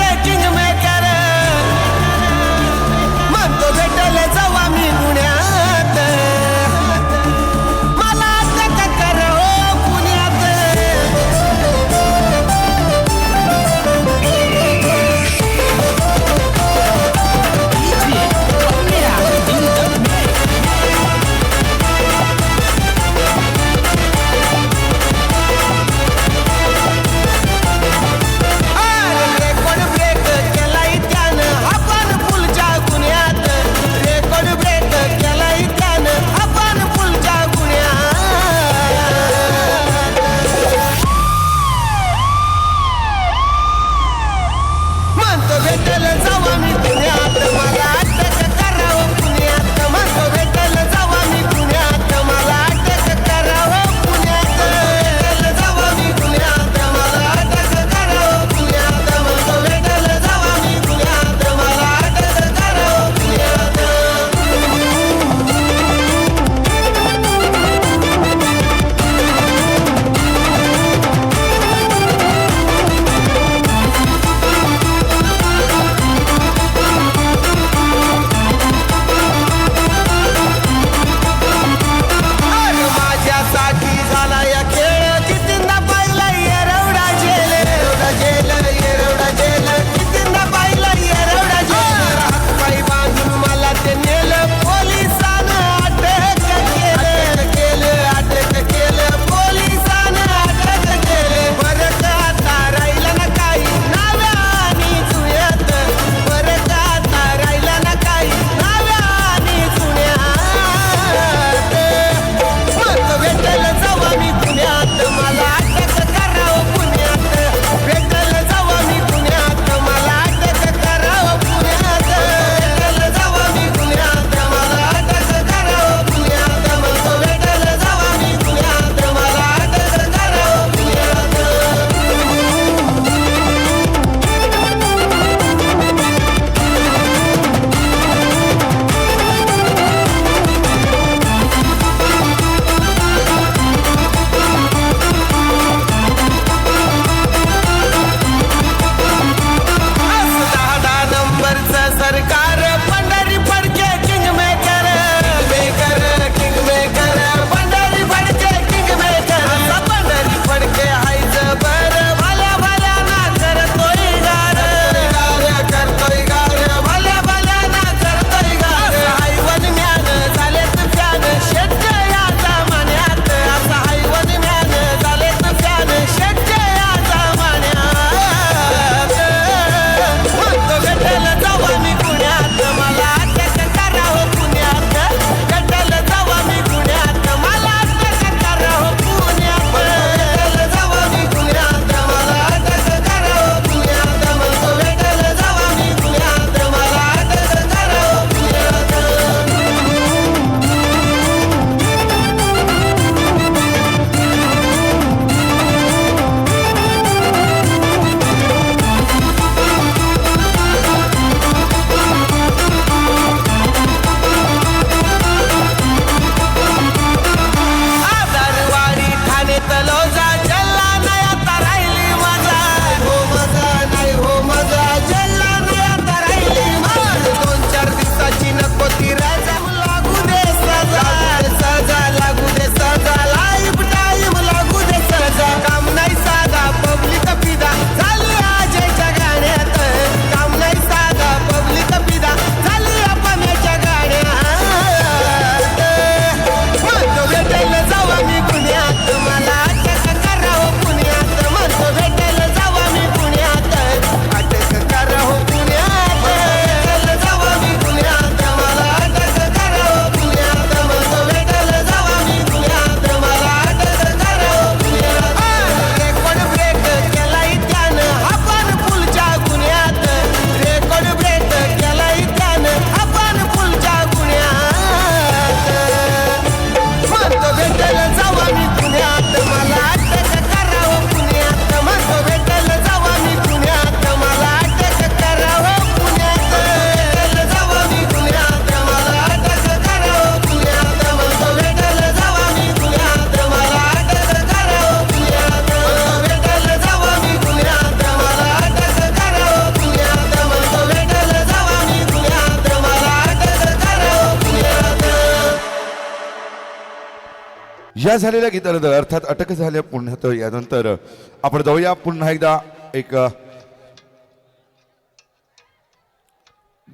या झालेल्या गीतानंतर अर्थात अटक झाल्या पुन्हा यानंतर आपण जाऊया पुन्हा एकदा एक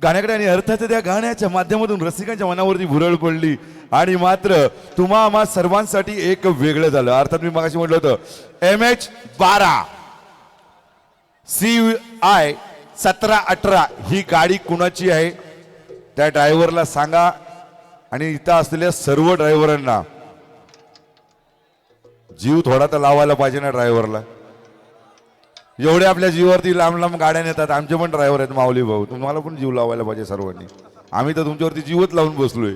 गाण्याकडे आणि अर्थात त्या गाण्याच्या माध्यमातून रसिकांच्या मनावरती भुरळ पडली आणि मात्र तुम्हा आम्हा सर्वांसाठी एक वेगळं झालं. अर्थात मी मगाशी म्हटलं होतं MH12 CI 1718 ही गाडी कुणाची आहे त्या ड्रायव्हरला सांगा आणि इथं असलेल्या सर्व ड्रायव्हरांना जीव थोडा तर लावायला पाहिजे ना ड्रायव्हरला. एवढे आपल्या जीवावरती लांब लांब गाड्या नेतात. आमचे पण ड्रायव्हर आहेत माऊली भाऊ, तुम्हाला पण जीव लावायला पाहिजे सर्वांनी. आम्ही तर तुमच्यावरती जीवच लावून बसलोय.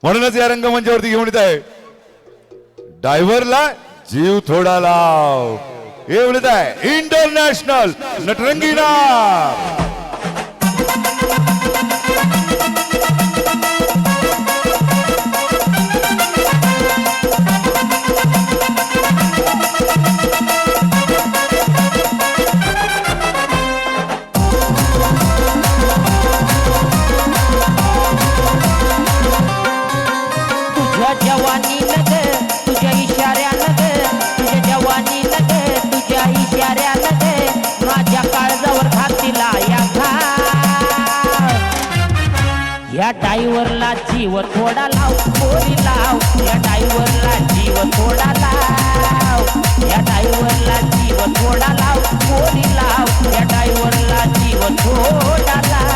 म्हणूनच या रंगमंचावरती घेऊन येत आहे ड्रायव्हरला जीव थोडा लाव. हे म्हणत आहे इंटरनॅशनल नटरंगीना. तुझ्या जवानीनं ग तुझ्या इशाऱ्यानं ग तुझ्या जवानीनं ग तुझ्या इशाऱ्यानं ग माझ्या काळजावर घातीला या या डायव्हरला जीव थोडा लाव पोरी लाव. या डायव्हरला जीव थोडा लाव. या डायव्हरला जीव थोडा लाव पोरी लाव. या डायव्हरला जीव थोडा लाव.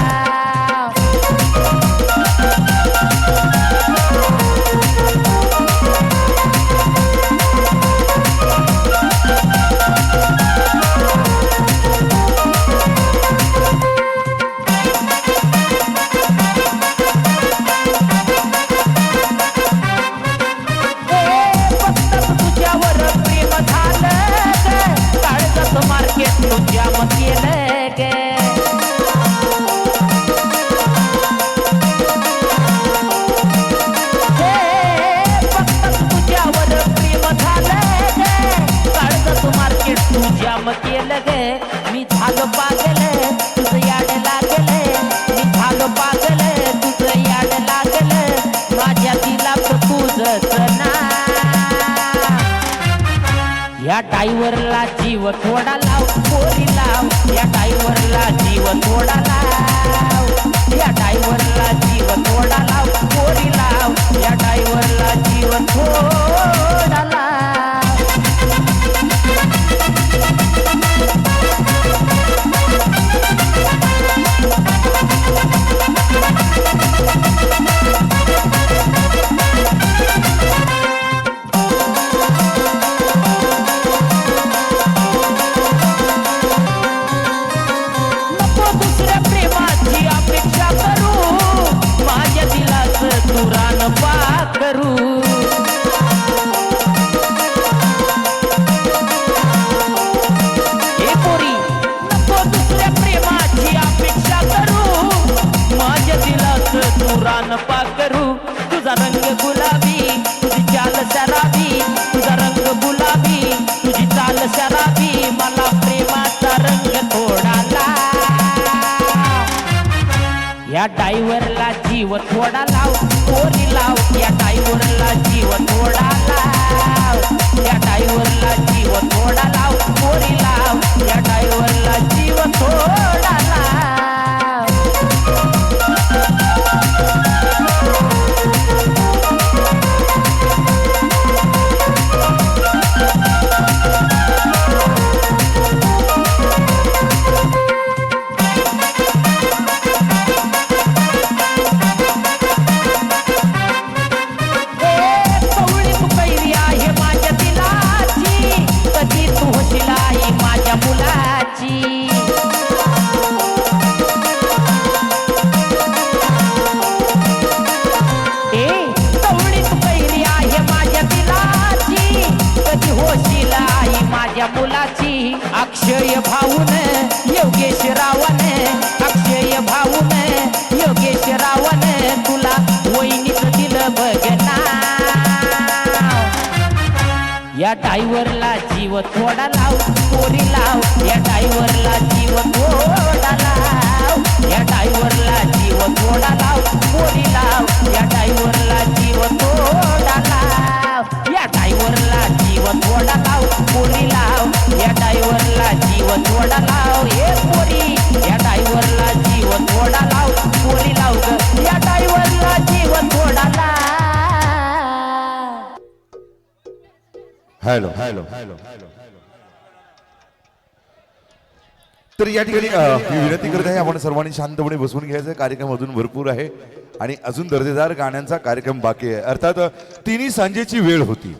मार्केट तुझ्या केलं गे फक्त तुझ्यावर प्रेम झालं गे. काळजात मार्केट तुझ्या केलं गे. मी झालो पागल तुझं याड लागल. मी झालो पागल तुझं याड लागल. माझ्या दिलात तुझंच ना. या डायव्हरला जीव थोडा लाव पोरी लाव. या डायव्हरला जीव थोडा लाव. या डायव्हरला जीव थोडा लाव पोरी लाव. या डायव्हरला जीव थोडा लाव. तुझा रंग गुलाबी तुझी चाल शराबी. तुझा रंग गुलाबी तुझी चाल शराबी. मला प्रेमाचा रंग थोडा लाव. या डायव्हरला जीव थोडा लाव पोरी लाव. या डायव्हरला जीव थोडा लाव. या डायव्हरला जीव थोडा लाव पोरी लाव. या डायव्हरला जीव थोडा लाव. अक्षय भाऊन योगेश रावण. अक्षय भाऊन योगेश रावण. तुला वहिनीच दिलं बघना. या डायव्हरला जीव थोडा लाव पोरी लाव. या डायव्हरला जीव थोडा लाव. या ड्रायव्हरला जीव थोडा लाव पोरी लाव या ड्रायव्हरला जीव थोडा लाव या ड्रायव्हरला जीव थोडा लाव पोरी लाव या ड्रायव्हरला जीव थोडा लाव हे पोरी या ड्रायव्हरला जीव थोडा लाव पोरी लाव ग या ड्रायव्हरला जीव थोडा लाव हॅलो हॅलो हॅलो तर या ठिकाणी मी विनंती करत आहे आपण सर्वांनी शांतपणे बसून घ्यायचं. कार्यक्रम अजून भरपूर आहे आणि अजून दर्जेदार गाण्यांचा कार्यक्रम बाकी आहे. अर्थात तिन्ही सांजेची वेळ होती,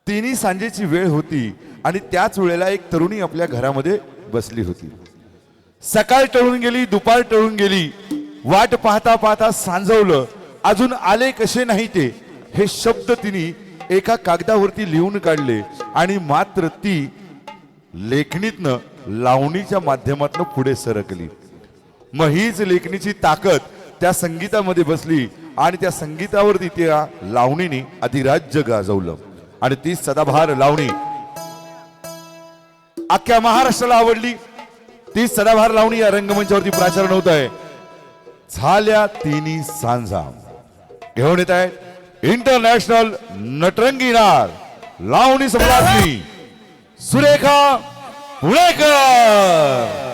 तिन्ही सांजेची वेळ होती आणि त्याच वेळेला एक तरुणी आपल्या घरामध्ये बसली होती. सकाळ टळून गेली, दुपार टळून गेली, वाट पाहता पाहता सांजवलं, अजून आले कसे नाही ते हे शब्द तिने एका कागदावरती लिहून काढले आणि मात्र ती लेखणीतनं लावणीच्या माध्यमातून पुढे सरकली. मग हीच लेखणीची ताकद त्या संगीतामध्ये बसली आणि त्या संगीतावरती त्या लावणीने अधिराज्य गाजवलं आणि ती सदाबहार लावणी अख्ख्या महाराष्ट्राला आवडली. ती सदाबहार लावणी या रंगमंचावरती प्राचारण होत आहे. झाल्या तिन्ही सांजा घेऊन येत आहेत इंटरनॅशनल नटरंगी नार लावणी सम्राज्ञी सुरेखा पुणेकर.